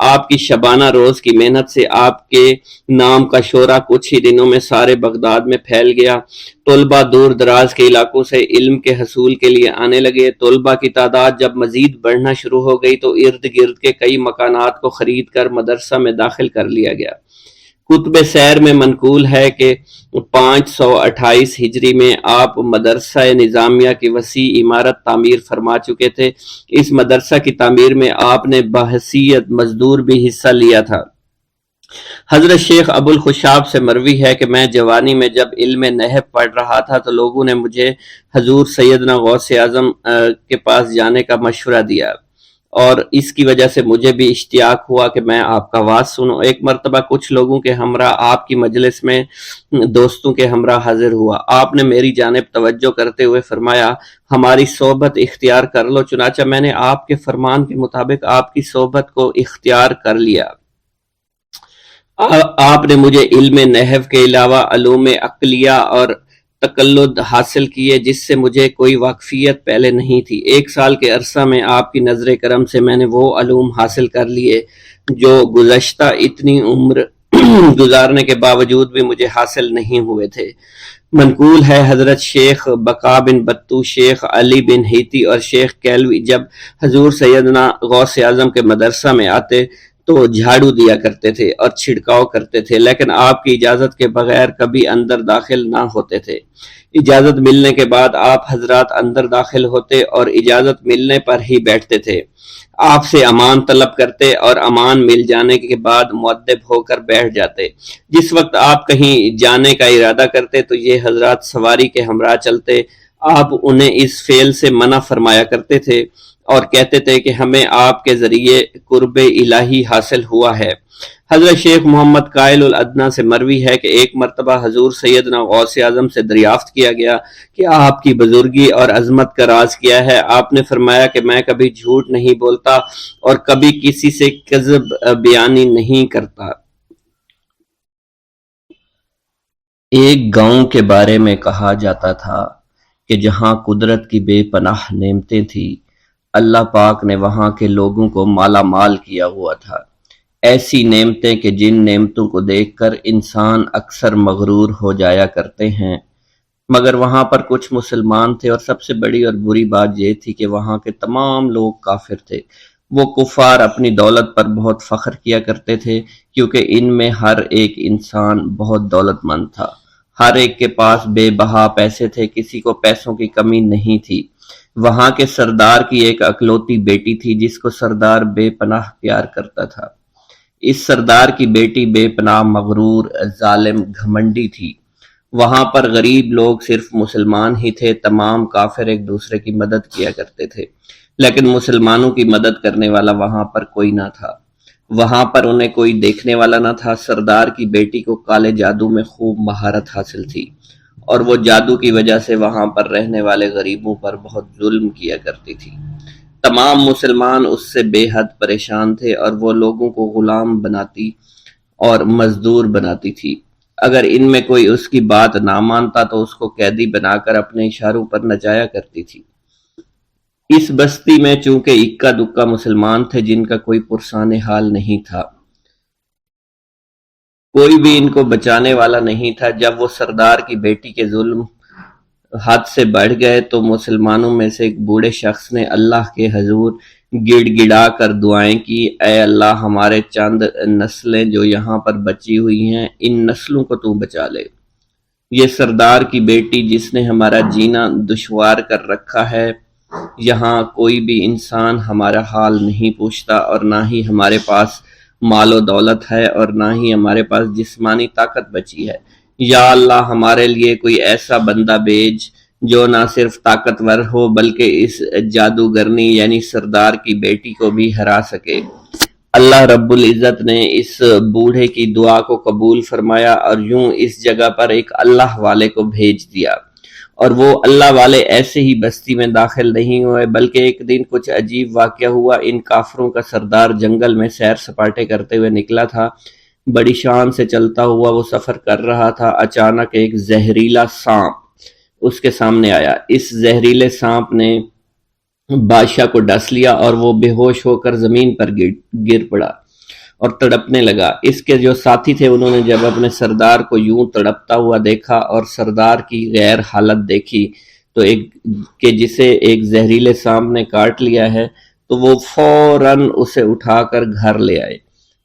آپ کی شبانہ روز کی محنت سے آپ کے نام کا شعرہ کچھ ہی دنوں میں سارے بغداد میں پھیل گیا۔ طلبہ دور دراز کے علاقوں سے علم کے حصول کے لیے آنے لگے۔ طلبہ کی تعداد جب مزید بڑھنا شروع ہو گئی تو ارد گرد کے کئی مکانات کو خرید کر مدرسہ میں داخل کر لیا گیا۔ کتب سیر میں منقول ہے کہ 528 ہجری میں آپ مدرسہ نظامیہ کی وسیع عمارت تعمیر فرما چکے تھے۔ اس مدرسہ کی تعمیر میں آپ نے بحیثیت مزدور بھی حصہ لیا تھا۔ حضرت شیخ ابو الخشاب سے مروی ہے کہ میں جوانی میں جب علم نحو پڑھ رہا تھا تو لوگوں نے مجھے حضور سیدنا غوث اعظم کے پاس جانے کا مشورہ دیا، اور اس کی وجہ سے مجھے بھی اشتیاق ہوا کہ میں آپ کا واز سنوں۔ ایک مرتبہ کچھ لوگوں کے ہمراہ آپ کی مجلس میں دوستوں کے ہمراہ حاضر ہوا۔ آپ نے میری جانب توجہ کرتے ہوئے فرمایا، ہماری صحبت اختیار کر لو۔ چنانچہ میں نے آپ کے فرمان کے مطابق آپ کی صحبت کو اختیار کر لیا۔ آپ نے مجھے علم نحو کے علاوہ علوم عقلیہ اور تقلد حاصل کیے جس سے مجھے کوئی واقفیت پہلے نہیں تھی۔ 1 سال کے عرصہ میں آپ کی نظر کرم سے میں نے وہ علوم حاصل کر لیے جو گزشتہ اتنی عمر گزارنے کے باوجود بھی مجھے حاصل نہیں ہوئے تھے۔ منقول ہے حضرت شیخ بقا بن بطو، شیخ علی بن ہیتی اور شیخ کیلوی جب حضور سیدنا غوث اعظم کے مدرسہ میں آتے تو جھاڑو دیا کرتے تھے اور چھڑکاؤ کرتے تھے، لیکن آپ کی اجازت کے بغیر کبھی اندر داخل نہ ہوتے تھے۔ اجازت ملنے کے بعد آپ حضرات اندر داخل ہوتے اور اجازت ملنے پر ہی بیٹھتے تھے۔ آپ سے امان طلب کرتے اور امان مل جانے کے بعد مؤدب ہو کر بیٹھ جاتے۔ جس وقت آپ کہیں جانے کا ارادہ کرتے تو یہ حضرات سواری کے ہمراہ چلتے۔ آپ انہیں اس فعل سے منع فرمایا کرتے تھے اور کہتے تھے کہ ہمیں آپ کے ذریعے قرب الہی حاصل ہوا ہے۔ حضرت شیخ محمد قائل الادنیٰ سے مروی ہے کہ ایک مرتبہ حضور سیدنا غوث اعظم سے دریافت کیا گیا کہ آپ کی بزرگی اور عظمت کا راز کیا ہے۔ آپ نے فرمایا کہ میں کبھی جھوٹ نہیں بولتا اور کبھی کسی سے کذب بیانی نہیں کرتا۔ ایک گاؤں کے بارے میں کہا جاتا تھا کہ جہاں قدرت کی بے پناہ نعمتیں تھیں، اللہ پاک نے وہاں کے لوگوں کو مالا مال کیا ہوا تھا۔ ایسی نعمتیں کہ جن نعمتوں کو دیکھ کر انسان اکثر مغرور ہو جایا کرتے ہیں، مگر وہاں پر کچھ مسلمان تھے، اور سب سے بڑی اور بری بات یہ تھی کہ وہاں کے تمام لوگ کافر تھے۔ وہ کفار اپنی دولت پر بہت فخر کیا کرتے تھے کیونکہ ان میں ہر ایک انسان بہت دولت مند تھا، ہر ایک کے پاس بے بہا پیسے تھے، کسی کو پیسوں کی کمی نہیں تھی۔ وہاں کے سردار کی ایک اکلوتی بیٹی تھی جس کو سردار بے پناہ پیار کرتا تھا۔ اس سردار کی بیٹی بے پناہ مغرور، ظالم، گھمنڈی تھی۔ وہاں پر غریب لوگ صرف مسلمان ہی تھے، تمام کافر ایک دوسرے کی مدد کیا کرتے تھے۔ لیکن مسلمانوں کی مدد کرنے والا وہاں پر کوئی نہ تھا۔ وہاں پر انہیں کوئی دیکھنے والا نہ تھا۔ سردار کی بیٹی کو کالے جادو میں خوب مہارت حاصل تھی اور وہ جادو کی وجہ سے وہاں پر رہنے والے غریبوں پر بہت ظلم کیا کرتی تھی۔ تمام مسلمان اس سے بے حد پریشان تھے اور وہ لوگوں کو غلام بناتی اور مزدور بناتی تھی۔ اگر ان میں کوئی اس کی بات نہ مانتا تو اس کو قیدی بنا کر اپنے اشاروں پر نچایا کرتی تھی۔ اس بستی میں چونکہ اکا دکا مسلمان تھے جن کا کوئی پرسان حال نہیں تھا، کوئی بھی ان کو بچانے والا نہیں تھا۔ جب وہ سردار کی بیٹی کے ظلم حد سے بڑھ گئے تو مسلمانوں میں سے ایک بوڑھے شخص نے اللہ کے حضور گڑ گڑا کر دعائیں کی، اے اللہ، ہمارے چند نسلیں جو یہاں پر بچی ہوئی ہیں، ان نسلوں کو تو بچا لے۔ یہ سردار کی بیٹی جس نے ہمارا جینا دشوار کر رکھا ہے، یہاں کوئی بھی انسان ہمارا حال نہیں پوچھتا اور نہ ہی ہمارے پاس مال و دولت ہے اور نہ ہی ہمارے پاس جسمانی طاقت بچی ہے۔ یا اللہ، ہمارے لیے کوئی ایسا بندہ بھیج جو نہ صرف طاقتور ہو بلکہ اس جادوگرنی یعنی سردار کی بیٹی کو بھی ہرا سکے۔ اللہ رب العزت نے اس بوڑھے کی دعا کو قبول فرمایا اور یوں اس جگہ پر ایک اللہ والے کو بھیج دیا، اور وہ اللہ والے ایسے ہی بستی میں داخل نہیں ہوئے بلکہ ایک دن کچھ عجیب واقعہ ہوا۔ ان کافروں کا سردار جنگل میں سیر سپاٹے کرتے ہوئے نکلا تھا، بڑی شان سے چلتا ہوا وہ سفر کر رہا تھا۔ اچانک ایک زہریلا سانپ اس کے سامنے آیا۔ اس زہریلے سانپ نے بادشاہ کو ڈس لیا اور وہ بے ہوش ہو کر زمین پر گر پڑا اور تڑپنے لگا۔ اس کے جو ساتھی تھے انہوں نے جب اپنے سردار کو یوں تڑپتا ہوا دیکھا اور سردار کی غیر حالت دیکھی تو کہ جسے ایک زہریلے سانپ نے کاٹ لیا ہے، تو وہ فوراً اسے اٹھا کر گھر لے آئے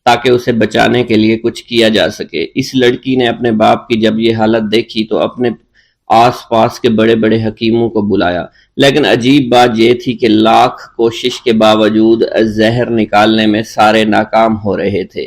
تاکہ اسے بچانے کے لیے کچھ کیا جا سکے۔ اس لڑکی نے اپنے باپ کی جب یہ حالت دیکھی تو اپنے آس پاس کے بڑے بڑے حکیموں کو بلایا، لیکن عجیب بات یہ تھی کہ لاکھ کوشش کے باوجود زہر نکالنے میں سارے ناکام ہو رہے تھے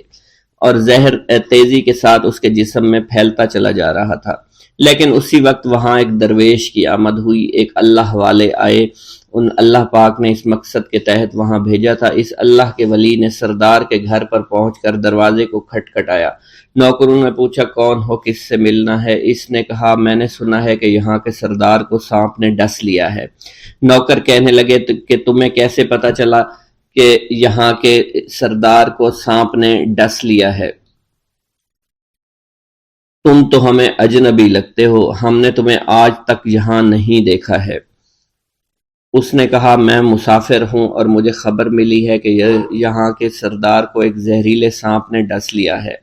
اور زہر تیزی کے ساتھ اس کے جسم میں پھیلتا چلا جا رہا تھا۔ لیکن اسی وقت وہاں ایک درویش کی آمد ہوئی، ایک اللہ والے آئے، ان اللہ پاک نے اس مقصد کے تحت وہاں بھیجا تھا۔ اس اللہ کے ولی نے سردار کے گھر پر پہنچ کر دروازے کو کھٹکھٹایا۔ نوکروں نے پوچھا کون ہو، کس سے ملنا ہے؟ اس نے کہا میں نے سنا ہے کہ یہاں کے سردار کو سانپ نے ڈس لیا ہے۔ نوکر کہنے لگے کہ تمہیں کیسے پتا چلا کہ یہاں کے سردار کو سانپ نے ڈس لیا ہے؟ تم تو ہمیں اجنبی لگتے ہو، ہم نے تمہیں آج تک یہاں نہیں دیکھا ہے۔ اس نے کہا میں مسافر ہوں اور مجھے خبر ملی ہے کہ یہاں کے سردار کو ایک زہریلے سانپ نے ڈس لیا ہے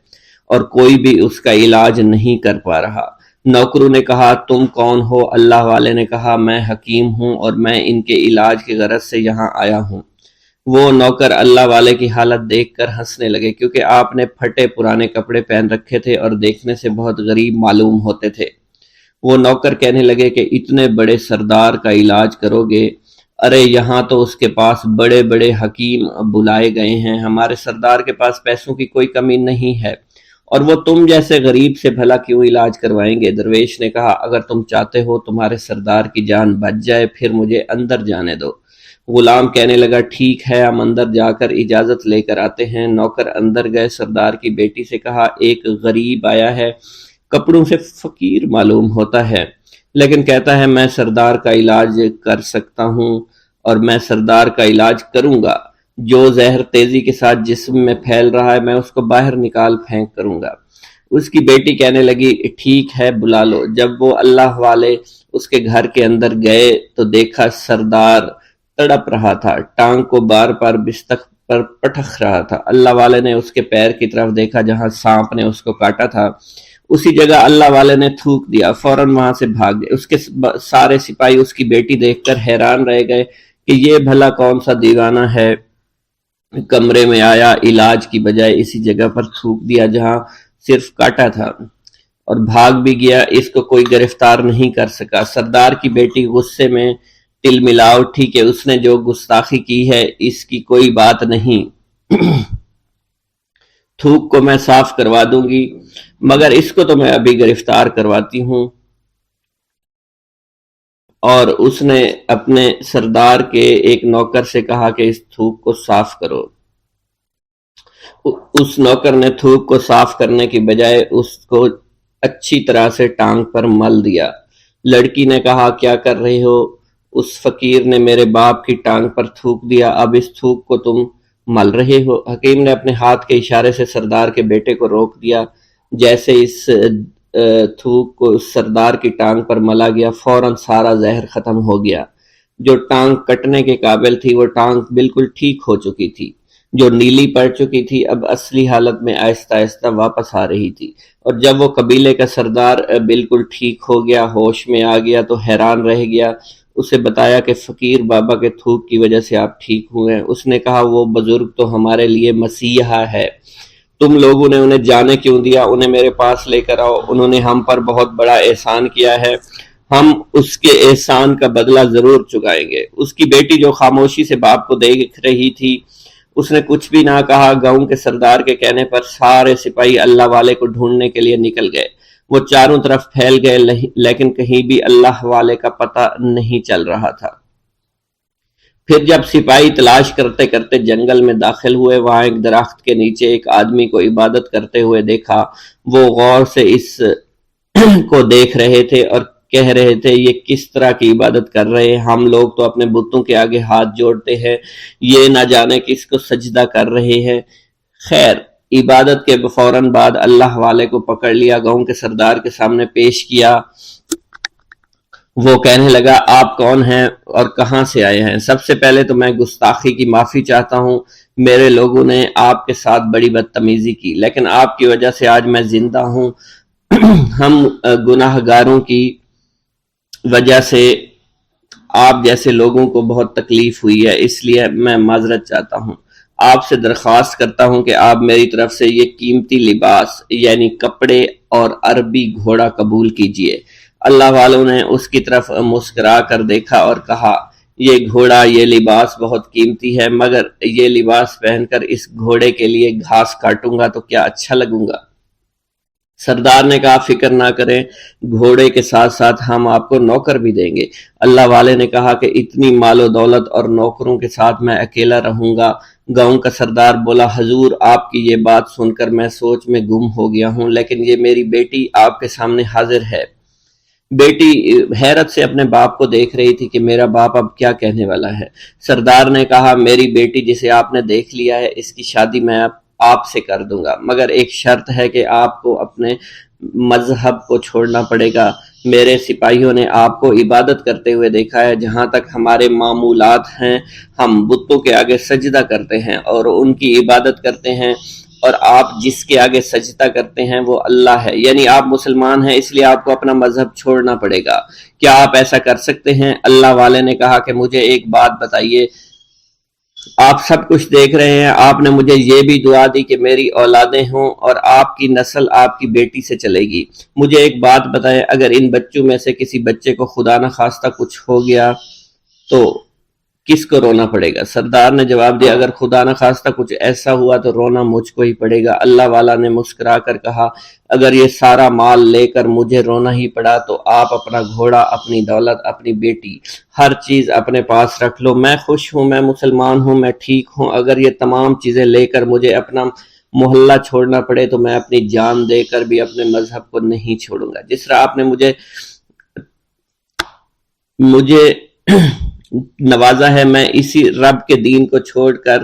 اور کوئی بھی اس کا علاج نہیں کر پا رہا۔ نوکروں نے کہا تم کون ہو؟ اللہ والے نے کہا میں حکیم ہوں اور میں ان کے علاج کی غرض سے یہاں آیا ہوں۔ وہ نوکر اللہ والے کی حالت دیکھ کر ہنسنے لگے کیونکہ آپ نے پھٹے پرانے کپڑے پہن رکھے تھے اور دیکھنے سے بہت غریب معلوم ہوتے تھے۔ وہ نوکر کہنے لگے کہ اتنے بڑے سردار کا علاج کرو گے؟ ارے یہاں تو اس کے پاس بڑے بڑے حکیم بلائے گئے ہیں، ہمارے سردار کے پاس پیسوں کی کوئی کمی نہیں ہے، اور وہ تم جیسے غریب سے بھلا کیوں علاج کروائیں گے؟ درویش نے کہا اگر تم چاہتے ہو تمہارے سردار کی جان بچ جائے پھر مجھے اندر جانے دو۔ غلام کہنے لگا ٹھیک ہے، ہم اندر جا کر اجازت لے کر آتے ہیں۔ نوکر اندر گئے، سردار کی بیٹی سے کہا ایک غریب آیا ہے، کپڑوں سے فقیر معلوم ہوتا ہے لیکن کہتا ہے میں سردار کا علاج کر سکتا ہوں اور میں سردار کا علاج کروں گا۔ جو زہر تیزی کے ساتھ جسم میں پھیل رہا ہے میں اس کو باہر نکال پھینک کروں گا۔ اس کی بیٹی کہنے لگی ٹھیک ہے بلا لو۔ جب وہ اللہ والے اس کے گھر کے اندر گئے تو دیکھا سردار تڑپ رہا تھا، ٹانگ کو بار بار بستر پر پٹخ رہا تھا۔ اللہ والے نے اس کے پیر کی طرف دیکھا جہاں سانپ نے اس کو کاٹا تھا، اسی جگہ اللہ والے نے تھوک دیا، فوراً وہاں سے بھاگ گئے۔ اس کے سارے سپاہی اس کی بیٹی دیکھ کر حیران رہ گئے کہ یہ بھلا کون سا دیوانہ ہے، کمرے میں آیا، علاج کی بجائے اسی جگہ پر تھوک دیا جہاں صرف کاٹا تھا اور بھاگ بھی گیا، اس کو کوئی گرفتار نہیں کر سکا۔ سردار کی بیٹی غصے میں تل ملا اٹھی کہ اس نے جو گستاخی کی ہے اس کی کوئی بات نہیں، تھوک کو میں صاف کروا دوں گی مگر اس کو تو میں ابھی گرفتار کرواتی ہوں۔ اور اس نے اپنے سردار کے ایک نوکر سے کہا کہ اس تھوک کو صاف کرو۔ اس نوکر نے تھوک کو صاف کرنے کی بجائے اس کو اچھی طرح سے ٹانگ پر مل دیا۔ لڑکی نے کہا کیا کر رہے ہو؟ اس فقیر نے میرے باپ کی ٹانگ پر تھوک دیا، اب اس تھوک کو تم مل رہے ہو۔ حکیم نے اپنے ہاتھ کے اشارے سے سردار کے بیٹے کو روک دیا۔ جیسے اس تھوک کو سردار کی ٹانگ پر ملا گیا، فوراً سارا زہر ختم ہو گیا۔ جو ٹانگ کٹنے کے قابل تھی وہ ٹانگ بالکل ٹھیک ہو چکی تھی، جو نیلی پڑ چکی تھی اب اصلی حالت میں آہستہ آہستہ واپس آ رہی تھی۔ اور جب وہ قبیلے کا سردار بالکل ٹھیک ہو گیا، ہوش میں آ گیا تو حیران رہ گیا۔ اسے بتایا کہ فقیر بابا کے تھوک کی وجہ سے آپ ٹھیک ہوئے ہیں۔ اس نے کہا وہ بزرگ تو ہمارے لیے مسیحا ہے، تم لوگوں نے انہیں جانے کیوں دیا؟ انہیں میرے پاس لے کر آؤ، انہوں نے ہم پر بہت بڑا احسان کیا ہے، ہم اس کے احسان کا بدلہ ضرور چکائیں گے۔ اس کی بیٹی جو خاموشی سے باپ کو دیکھ رہی تھی، اس نے کچھ بھی نہ کہا۔ گاؤں کے سردار کے کہنے پر سارے سپاہی اللہ والے کو ڈھونڈنے کے لیے نکل گئے۔ وہ چاروں طرف پھیل گئے لیکن کہیں بھی اللہ والے کا پتہ نہیں چل رہا تھا۔ پھر جب سپاہی تلاش کرتے کرتے جنگل میں داخل ہوئے، وہاں ایک درخت کے نیچے ایک آدمی کو عبادت کرتے ہوئے دیکھا۔ وہ غور سے اس کو دیکھ رہے تھے اور کہہ رہے تھے یہ کس طرح کی عبادت کر رہے ہیں؟ ہم لوگ تو اپنے بتوں کے آگے ہاتھ جوڑتے ہیں، یہ نہ جانے کس کو سجدہ کر رہے ہیں۔ خیر، عبادت کے فوراً بعد اللہ والے کو پکڑ لیا، گاؤں کے سردار کے سامنے پیش کیا۔ وہ کہنے لگا آپ کون ہیں اور کہاں سے آئے ہیں؟ سب سے پہلے تو میں گستاخی کی معافی چاہتا ہوں، میرے لوگوں نے آپ کے ساتھ بڑی بدتمیزی کی، لیکن آپ کی وجہ سے آج میں زندہ ہوں۔ ہم گناہ گاروں کی وجہ سے آپ جیسے لوگوں کو بہت تکلیف ہوئی ہے، اس لیے میں معذرت چاہتا ہوں۔ آپ سے درخواست کرتا ہوں کہ آپ میری طرف سے یہ قیمتی لباس یعنی کپڑے اور عربی گھوڑا قبول کیجئے۔ اللہ والوں نے اس کی طرف مسکرا کر دیکھا اور کہا یہ گھوڑا، یہ لباس بہت قیمتی ہے، مگر یہ لباس پہن کر اس گھوڑے کے لیے گھاس کاٹوں گا تو کیا اچھا لگوں گا؟ سردار نے کہا فکر نہ کریں، گھوڑے کے ساتھ ساتھ ہم آپ کو نوکر بھی دیں گے۔ اللہ والے نے کہا کہ اتنی مال و دولت اور نوکروں کے ساتھ میں اکیلا رہوں گا؟ گاؤں کا سردار بولا حضور آپ کی یہ بات سن کر میں سوچ میں گم ہو گیا ہوں، لیکن یہ میری بیٹی آپ کے سامنے حاضر ہے۔ بیٹی حیرت سے اپنے باپ کو دیکھ رہی تھی کہ میرا باپ اب کیا کہنے والا ہے۔ سردار نے کہا میری بیٹی جسے آپ نے دیکھ لیا ہے، اس کی شادی میں آپ سے کر دوں گا، مگر ایک شرط ہے کہ آپ کو اپنے مذہب کو چھوڑنا پڑے گا۔ میرے سپاہیوں نے آپ کو عبادت کرتے ہوئے دیکھا ہے، جہاں تک ہمارے معمولات ہیں ہم بتوں کے آگے سجدہ کرتے ہیں اور ان کی عبادت کرتے ہیں، اور آپ جس کے آگے سجدہ کرتے ہیں وہ اللہ ہے، یعنی آپ مسلمان ہیں، اس لیے آپ کو اپنا مذہب چھوڑنا پڑے گا۔ کیا آپ ایسا کر سکتے ہیں؟ اللہ والے نے کہا کہ مجھے ایک بات بتائیے، آپ سب کچھ دیکھ رہے ہیں، آپ نے مجھے یہ بھی دعا دی کہ میری اولادیں ہوں اور آپ کی نسل آپ کی بیٹی سے چلے گی۔ مجھے ایک بات بتائیں، اگر ان بچوں میں سے کسی بچے کو خدا نہ خواستہ کچھ ہو گیا تو کس کو رونا پڑے گا؟ سردار نے جواب دیا اگر خدا نہ خواستہ کچھ ایسا ہوا تو رونا مجھ کو ہی پڑے گا۔ اللہ والا نے مسکرا کر کہا اگر یہ سارا مال لے کر مجھے رونا ہی پڑا تو آپ اپنا گھوڑا، اپنی دولت، اپنی بیٹی، ہر چیز اپنے پاس رکھ لو۔ میں خوش ہوں، میں مسلمان ہوں، میں ٹھیک ہوں۔ اگر یہ تمام چیزیں لے کر مجھے اپنا محلہ چھوڑنا پڑے تو میں اپنی جان دے کر بھی اپنے مذہب کو نہیں چھوڑوں گا۔ جس طرح آپ نے مجھے نوازا ہے، میں اسی رب کے دین کو چھوڑ کر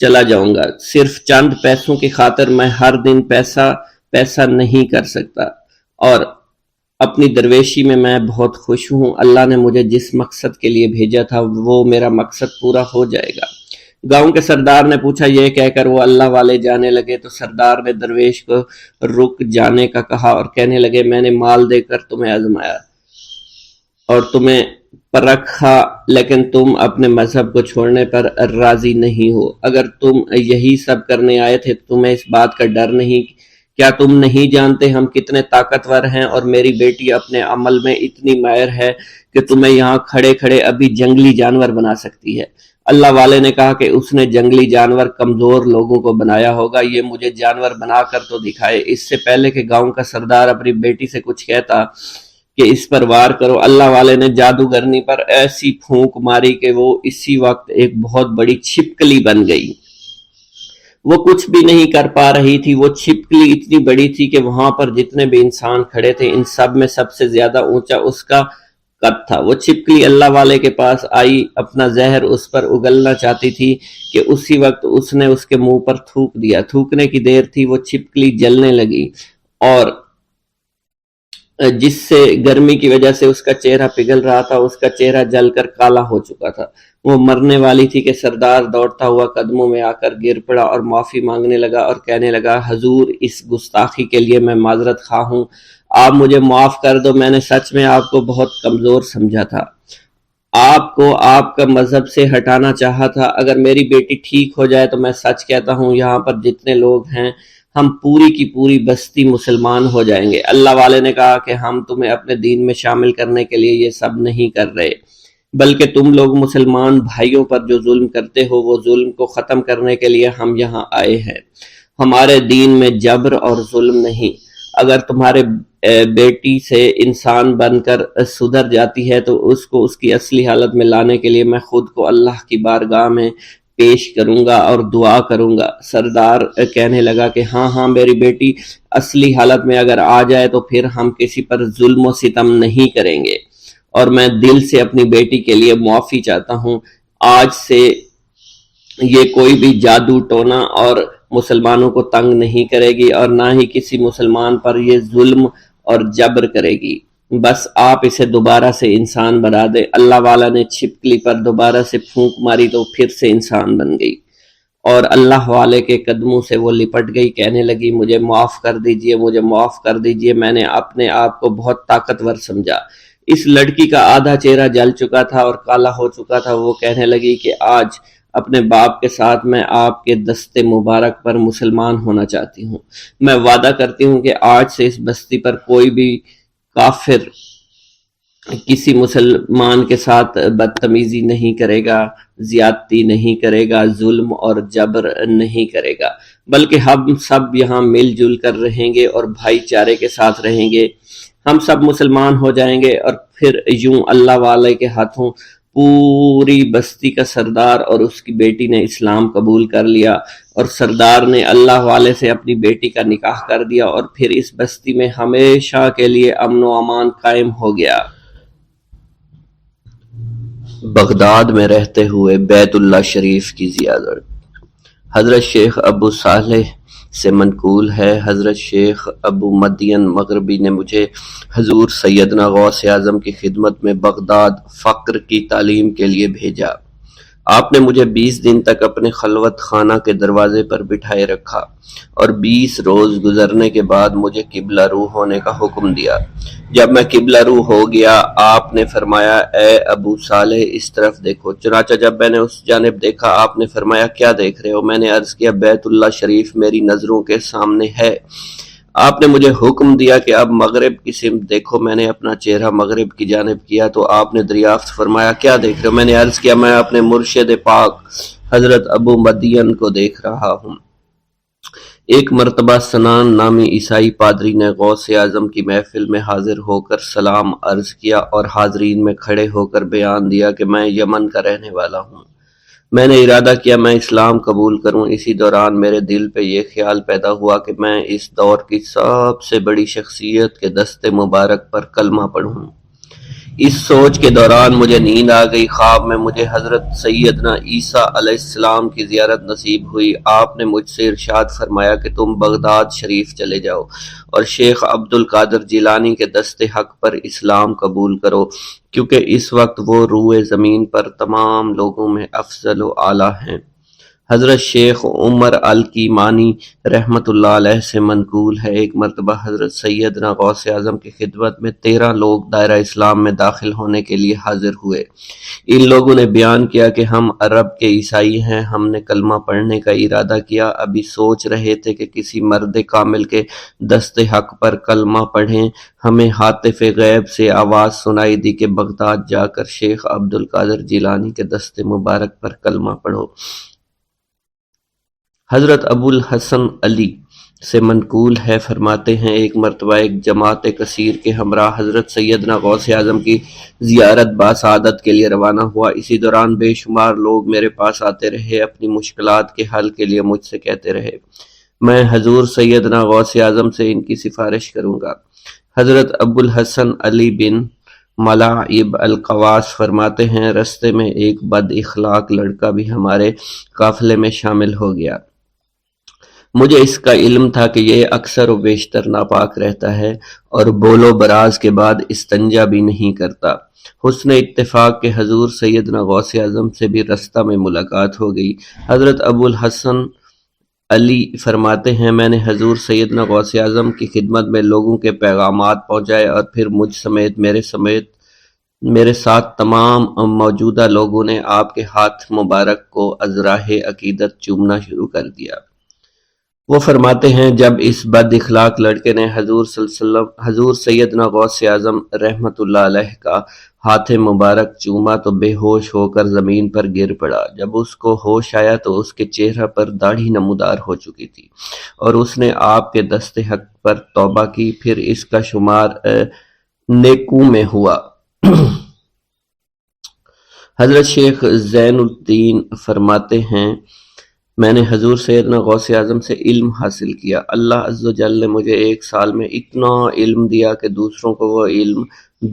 چلا جاؤں گا۔ صرف چند پیسوں کی خاطر میں ہر دن پیسہ نہیں کر سکتا، اور اپنی درویشی میں بہت خوش ہوں۔ اللہ نے مجھے جس مقصد کے لیے بھیجا تھا وہ میرا مقصد پورا ہو جائے گا۔ گاؤں کے سردار نے پوچھا، یہ کہہ کر وہ اللہ والے جانے لگے تو سردار نے درویش کو رک جانے کا کہا اور کہنے لگے میں نے مال دے کر تمہیں آزمایا اور تمہیں پرکھا، لیکن تم اپنے مذہب کو چھوڑنے پر راضی نہیں ہو۔ اگر تم یہی سب کرنے آئے تھے تو تمہیں اس بات کا ڈر نہیں؟ کیا تم نہیں جانتے ہم کتنے طاقتور ہیں، اور میری بیٹی اپنے عمل میں اتنی ماہر ہے کہ تمہیں یہاں کھڑے کھڑے ابھی جنگلی جانور بنا سکتی ہے۔ اللہ والے نے کہا کہ اس نے جنگلی جانور کمزور لوگوں کو بنایا ہوگا، یہ مجھے جانور بنا کر تو دکھائے۔ اس سے پہلے کہ گاؤں کا سردار اپنی بیٹی سے کچھ کہتا، کہ اس پر وار کرو۔ اللہ والے نے جادوگرنی پر ایسی پھونک ماری کہ وہ اسی وقت ایک بہت بڑی چھپکلی بن گئی۔ وہ کچھ بھی نہیں کر پا رہی تھی، وہ چھپکلی اتنی بڑی تھی کہ وہاں پر جتنے بھی انسان کھڑے تھے ان سب میں سب سے زیادہ اونچا اس کا قد تھا۔ وہ چھپکلی اللہ والے کے پاس آئی، اپنا زہر اس پر اگلنا چاہتی تھی کہ اسی وقت اس نے اس کے منہ پر تھوک دیا۔ تھوکنے کی دیر تھی، وہ چھپکلی جلنے لگی اور جس سے گرمی کی وجہ سے اس کا چہرہ پگھل رہا تھا، اس کا چہرہ جل کر کالا ہو چکا تھا۔ وہ مرنے والی تھی کہ سردار دوڑتا ہوا قدموں میں آ کر گر پڑا اور معافی مانگنے لگا اور کہنے لگا، حضور اس گستاخی کے لیے میں معذرت خواہ ہوں، آپ مجھے معاف کر دو، میں نے سچ میں آپ کو بہت کمزور سمجھا تھا، آپ کو آپ کا مذہب سے ہٹانا چاہا تھا۔ اگر میری بیٹی ٹھیک ہو جائے تو میں سچ کہتا ہوں یہاں پر جتنے لوگ ہیں ہم پوری کی پوری بستی مسلمان ہو جائیں گے۔ اللہ والے نے کہا کہ ہم تمہیں اپنے دین میں شامل کرنے کے لیے یہ سب نہیں کر رہے، بلکہ تم لوگ مسلمان بھائیوں پر جو ظلم کرتے ہو وہ ظلم کو ختم کرنے کے لیے ہم یہاں آئے ہیں۔ ہمارے دین میں جبر اور ظلم نہیں۔ اگر تمہارے بیٹی سے انسان بن کر سدھر جاتی ہے تو اس کو اس کی اصلی حالت میں لانے کے لیے میں خود کو اللہ کی بارگاہ میں پیش کروں گا اور دعا کروں گا۔ سردار کہنے لگا کہ ہاں میری بیٹی اصلی حالت میں اگر آ جائے تو پھر ہم کسی پر ظلم و ستم نہیں کریں گے، اور میں دل سے اپنی بیٹی کے لیے معافی چاہتا ہوں۔ آج سے یہ کوئی بھی جادو ٹونا اور مسلمانوں کو تنگ نہیں کرے گی اور نہ ہی کسی مسلمان پر یہ ظلم اور جبر کرے گی، بس آپ اسے دوبارہ سے انسان بنا دے۔ اللہ والا نے چھپکلی پر دوبارہ سے پھونک ماری تو پھر سے انسان بن گئی اور اللہ والے کے قدموں سے وہ لپٹ گئی، کہنے لگی مجھے معاف کر دیجئے، مجھے معاف کر دیجئے، میں نے اپنے آپ کو بہت طاقتور سمجھا۔ اس لڑکی کا آدھا چہرہ جل چکا تھا اور کالا ہو چکا تھا۔ وہ کہنے لگی کہ آج اپنے باپ کے ساتھ میں آپ کے دست مبارک پر مسلمان ہونا چاہتی ہوں۔ میں وعدہ کرتی ہوں کہ آج سے اس بستی پر کوئی بھی کافر کسی مسلمان کے ساتھ بدتمیزی نہیں کرے گا، زیادتی نہیں کرے گا، ظلم اور جبر نہیں کرے گا، بلکہ ہم سب یہاں مل جل کر رہیں گے اور بھائی چارے کے ساتھ رہیں گے۔ ہم سب مسلمان ہو جائیں گے اور پھر یوں اللہ والے کے ہاتھوں پوری بستی کا سردار اور اس کی بیٹی نے اسلام قبول کر لیا اور سردار نے اللہ والے سے اپنی بیٹی کا نکاح کر دیا اور پھر اس بستی میں ہمیشہ کے لیے امن و امان قائم ہو گیا۔ بغداد میں رہتے ہوئے بیت اللہ شریف کی زیارت۔ حضرت شیخ ابو صالح سے منقول ہے، حضرت شیخ ابو مدین مغربی نے مجھے حضور سیدنا غوث اعظم کی خدمت میں بغداد فقر کی تعلیم کے لیے بھیجا۔ آپ نے مجھے 20 دن تک اپنے خلوت خانہ کے دروازے پر بٹھائے رکھا اور 20 روز گزرنے کے بعد مجھے قبلہ رو ہونے کا حکم دیا۔ جب میں قبلہ رو ہو گیا، آپ نے فرمایا اے ابو صالح اس طرف دیکھو۔ چنانچہ جب میں نے اس جانب دیکھا، آپ نے فرمایا کیا دیکھ رہے ہو؟ میں نے عرض کیا بیت اللہ شریف میری نظروں کے سامنے ہے۔ آپ نے مجھے حکم دیا کہ اب مغرب کی سمت دیکھو۔ میں نے اپنا چہرہ مغرب کی جانب کیا تو آپ نے دریافت فرمایا کیا دیکھ رہے ہو؟ میں نے عرض کیا میں اپنے مرشد پاک حضرت ابو مدین کو دیکھ رہا ہوں۔ ایک مرتبہ سنان نامی عیسائی پادری نے غوث اعظم کی محفل میں حاضر ہو کر سلام عرض کیا اور حاضرین میں کھڑے ہو کر بیان دیا کہ میں یمن کا رہنے والا ہوں۔ میں نے ارادہ کیا میں اسلام قبول کروں۔ اسی دوران میرے دل پہ یہ خیال پیدا ہوا کہ میں اس دور کی سب سے بڑی شخصیت کے دست مبارک پر کلمہ پڑھوں۔ اس سوچ کے دوران مجھے نیند آ گئی۔ خواب میں مجھے حضرت سیدنا عیسیٰ علیہ السلام کی زیارت نصیب ہوئی۔ آپ نے مجھ سے ارشاد فرمایا کہ تم بغداد شریف چلے جاؤ اور شیخ عبد القادر جیلانی کے دست حق پر اسلام قبول کرو، کیونکہ اس وقت وہ روئے زمین پر تمام لوگوں میں افضل و اعلیٰ ہیں۔ حضرت شیخ عمر الکیمانی رحمۃ اللہ علیہ سے منقول ہے، ایک مرتبہ حضرت سیدنا غوث اعظم کی خدمت میں 13 لوگ دائرہ اسلام میں داخل ہونے کے لیے حاضر ہوئے۔ ان لوگوں نے بیان کیا کہ ہم عرب کے عیسائی ہیں، ہم نے کلمہ پڑھنے کا ارادہ کیا، ابھی سوچ رہے تھے کہ کسی مرد کامل کے دست حق پر کلمہ پڑھیں، ہمیں ہاتف غیب سے آواز سنائی دی کہ بغداد جا کر شیخ عبد القادر جیلانی کے دست مبارک پر کلمہ پڑھو۔ حضرت ابو الحسن علی سے منقول ہے، فرماتے ہیں ایک مرتبہ ایک جماعت کثیر کے ہمراہ حضرت سیدنا غوث اعظم کی زیارت باسعادت کے لیے روانہ ہوا۔ اسی دوران بے شمار لوگ میرے پاس آتے رہے، اپنی مشکلات کے حل کے لیے مجھ سے کہتے رہے میں حضور سیدنا غوث اعظم سے ان کی سفارش کروں گا۔ حضرت ابو الحسن علی بن ملاعب القواس فرماتے ہیں رستے میں ایک بد اخلاق لڑکا بھی ہمارے قافلے میں شامل ہو گیا۔ مجھے اس کا علم تھا کہ یہ اکثر و بیشتر ناپاک رہتا ہے اور بول و براز کے بعد استنجا بھی نہیں کرتا۔ حسن اتفاق کے حضور سیدنا غوث اعظم سے بھی رستہ میں ملاقات ہو گئی۔ حضرت ابو الحسن علی فرماتے ہیں میں نے حضور سیدنا غوث اعظم کی خدمت میں لوگوں کے پیغامات پہنچائے اور پھر مجھ سمیت میرے ساتھ تمام موجودہ لوگوں نے آپ کے ہاتھ مبارک کو ازراہ عقیدت چومنا شروع کر دیا۔ وہ فرماتے ہیں جب اس بد اخلاق لڑکے نے حضور صلی اللہ علیہ وسلم حضور سیدنا غوث اعظم رحمۃ اللہ علیہ کا ہاتھ مبارک چوما تو بے ہوش ہو کر زمین پر گر پڑا۔ جب اس کو ہوش آیا تو اس کے چہرہ پر داڑھی نمودار ہو چکی تھی اور اس نے آپ کے دست حق پر توبہ کی، پھر اس کا شمار نیکوں میں ہوا۔ حضرت شیخ زین الدین فرماتے ہیں میں نے حضور سیدنا غوث اعظم سے علم حاصل کیا۔ اللہ عز و جل نے مجھے 1 سال میں اتنا علم دیا کہ دوسروں کو وہ علم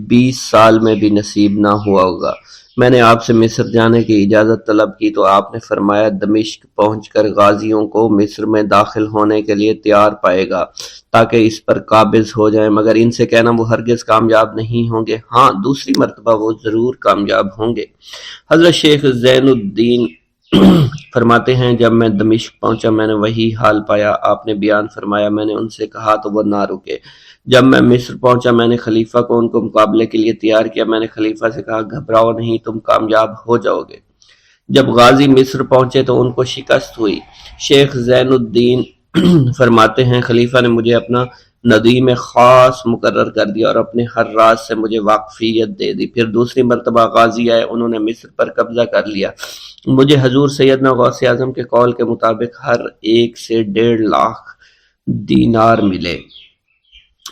20 سال میں بھی نصیب نہ ہوا ہوگا۔ میں نے آپ سے مصر جانے کی اجازت طلب کی تو آپ نے فرمایا دمشق پہنچ کر غازیوں کو مصر میں داخل ہونے کے لیے تیار پائے گا تاکہ اس پر قابض ہو جائیں، مگر ان سے کہنا وہ ہرگز کامیاب نہیں ہوں گے، ہاں دوسری مرتبہ وہ ضرور کامیاب ہوں گے۔ حضرت شیخ زین الدین فرماتے ہیں جب میں دمشق پہنچا میں نے وہی حال پایا۔ آپ نے بیان فرمایا میں نے ان سے کہا تو وہ نہ رکے۔ جب میں مصر پہنچا میں نے خلیفہ کو ان کو مقابلے کے لیے تیار کیا۔ میں نے خلیفہ سے کہا گھبراؤ نہیں، تم کامیاب ہو جاؤ گے۔ جب غازی مصر پہنچے تو ان کو شکست ہوئی۔ شیخ زین الدین فرماتے ہیں خلیفہ نے مجھے اپنا ندیم خاص مقرر کر دیا اور اپنے ہر راز سے مجھے واقفیت دے دی۔ پھر دوسری مرتبہ غازی آئے، انہوں نے مصر پر قبضہ کر لیا۔ مجھے حضور سیدنا غوث اعظم کے قول کے مطابق ہر ایک سے 1.5 لاکھ دینار ملے۔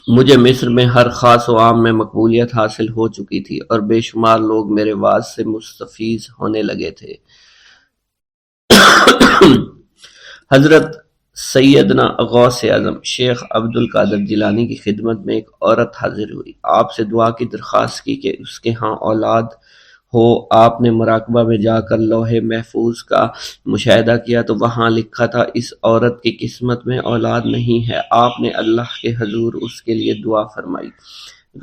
مجھے مصر میں ہر خاص و عام میں مقبولیت حاصل ہو چکی تھی اور بے شمار لوگ میرے وعظ سے مستفیض ہونے لگے تھے۔ حضرت سیدنا غوث اعظم شیخ عبد القادر جیلانی کی خدمت میں ایک عورت حاضر ہوئی، آپ سے دعا کی درخواست کی کہ اس کے ہاں اولاد ہو۔ آپ نے مراقبہ میں جا کر لوح محفوظ کا مشاہدہ کیا تو وہاں لکھا تھا اس عورت کی قسمت میں اولاد نہیں ہے۔ آپ نے اللہ کے حضور اس کے لیے دعا فرمائی،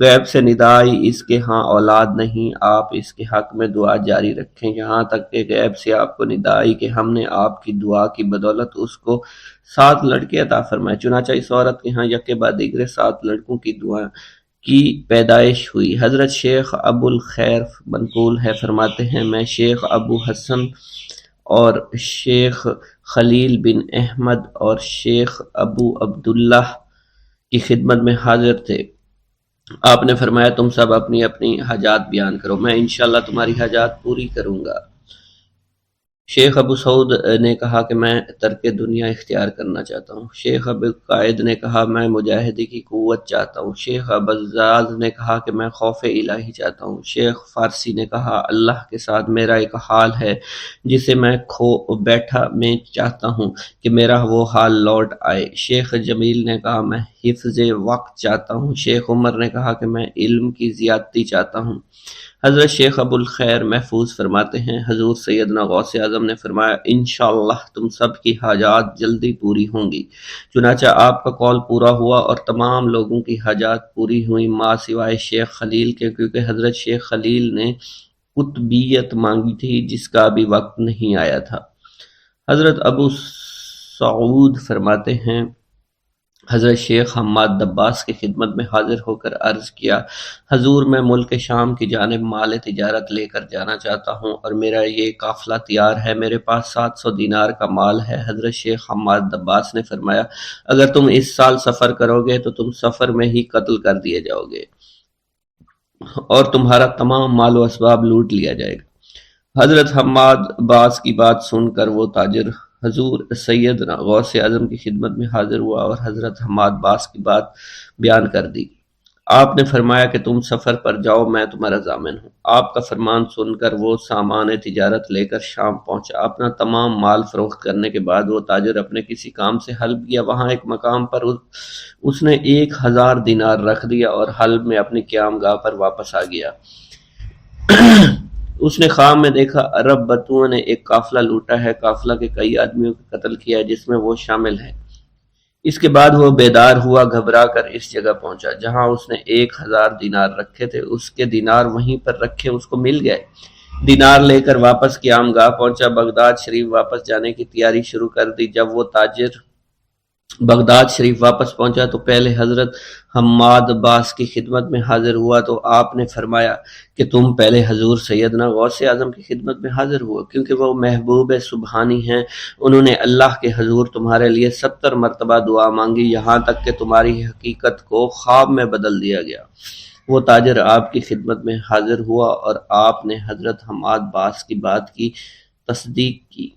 غیب سے ندا آئی اس کے ہاں اولاد نہیں، آپ اس کے حق میں دعا جاری رکھیں، یہاں تک کہ غیب سے آپ کو ندا آئی کہ ہم نے آپ کی دعا کی بدولت اس کو 7 لڑکے عطا فرمائے۔ چنانچہ اس عورت کے ہاں یکے بعد دیگرے 7 لڑکوں کی دعا کی پیدائش ہوئی۔ حضرت شیخ ابو الخیر منقول ہے، فرماتے ہیں میں شیخ ابو حسن اور شیخ خلیل بن احمد اور شیخ ابو عبداللہ کی خدمت میں حاضر تھے۔ آپ نے فرمایا تم سب اپنی اپنی حاجات بیان کرو، میں انشاءاللہ تمہاری حاجات پوری کروں گا۔ شیخ ابو سعود نے کہا کہ میں ترک دنیا اختیار کرنا چاہتا ہوں۔ شیخ ابو قائد نے کہا میں مجاہدے کی قوت چاہتا ہوں۔ شیخ ابوالزاد نے کہا کہ میں خوف الہی چاہتا ہوں۔ شیخ فارسی نے کہا اللہ کے ساتھ میرا ایک حال ہے جسے میں کھو بیٹھا میں چاہتا ہوں کہ میرا وہ حال لوٹ آئے۔ شیخ جمیل نے کہا میں حفظ وقت چاہتا ہوں۔ شیخ عمر نے کہا کہ میں علم کی زیادتی چاہتا ہوں۔ حضرت شیخ ابو الخیر محفوظ فرماتے ہیں حضور سیدنا غوث اعظم نے فرمایا انشاءاللہ تم سب کی حاجات جلدی پوری ہوں گی۔ چنانچہ آپ کا قول پورا ہوا اور تمام لوگوں کی حاجات پوری ہوئی ماں سوائے شیخ خلیل کے، کیونکہ حضرت شیخ خلیل نے قطبیت مانگی تھی جس کا ابھی وقت نہیں آیا تھا۔ حضرت ابو سعود فرماتے ہیں حضرت شیخ حماد دباس کی خدمت میں حاضر ہو کر عرض کیا حضور میں ملک شام کی جانب مال تجارت لے کر جانا چاہتا ہوں اور میرا یہ قافلہ تیار ہے، میرے پاس 700 دینار کا مال ہے۔ حضرت شیخ حماد دباس نے فرمایا اگر تم اس سال سفر کرو گے تو تم سفر میں ہی قتل کر دیے جاؤ گے اور تمہارا تمام مال و اسباب لوٹ لیا جائے گا۔ حضرت حماد عباس کی بات سن کر وہ تاجر حضور سیدنا غوث اعظم کی خدمت میں حاضر ہوا اور حضرت حماد باس کی بات بیان کر دی۔ آپ نے فرمایا کہ تم سفر پر جاؤ، میں تمہارا ضامن ہوں۔ آپ کا فرمان سن کر وہ سامان تجارت لے کر شام پہنچا۔ اپنا تمام مال فروخت کرنے کے بعد وہ تاجر اپنے کسی کام سے حلب گیا۔ وہاں ایک مقام پر اس نے 1000 دینار رکھ دیا اور حلب میں اپنی قیام گاہ پر واپس آ گیا۔ اس نے خواب میں دیکھا عرب بدوؤں نے ایک قافلہ لوٹا ہے، قافلہ کے کئی آدمیوں کو قتل کیا ہے جس میں وہ شامل ہے۔ اس کے بعد وہ بیدار ہوا، گھبرا کر اس جگہ پہنچا جہاں اس نے 1000 دینار رکھے تھے۔ اس کے دینار وہیں پر رکھے اس کو مل گئے۔ دینار لے کر واپس قیام گاہ پہنچا، بغداد شریف واپس جانے کی تیاری شروع کر دی۔ جب وہ تاجر بغداد شریف واپس پہنچا تو پہلے حضرت حماد باس کی خدمت میں حاضر ہوا تو آپ نے فرمایا کہ تم پہلے حضور سیدنا غوث اعظم کی خدمت میں حاضر ہوا، کیونکہ وہ محبوب سبحانی ہیں۔ انہوں نے اللہ کے حضور تمہارے لیے 70 مرتبہ دعا مانگی، یہاں تک کہ تمہاری حقیقت کو خواب میں بدل دیا گیا۔ وہ تاجر آپ کی خدمت میں حاضر ہوا اور آپ نے حضرت حماد باس کی بات کی تصدیق کی۔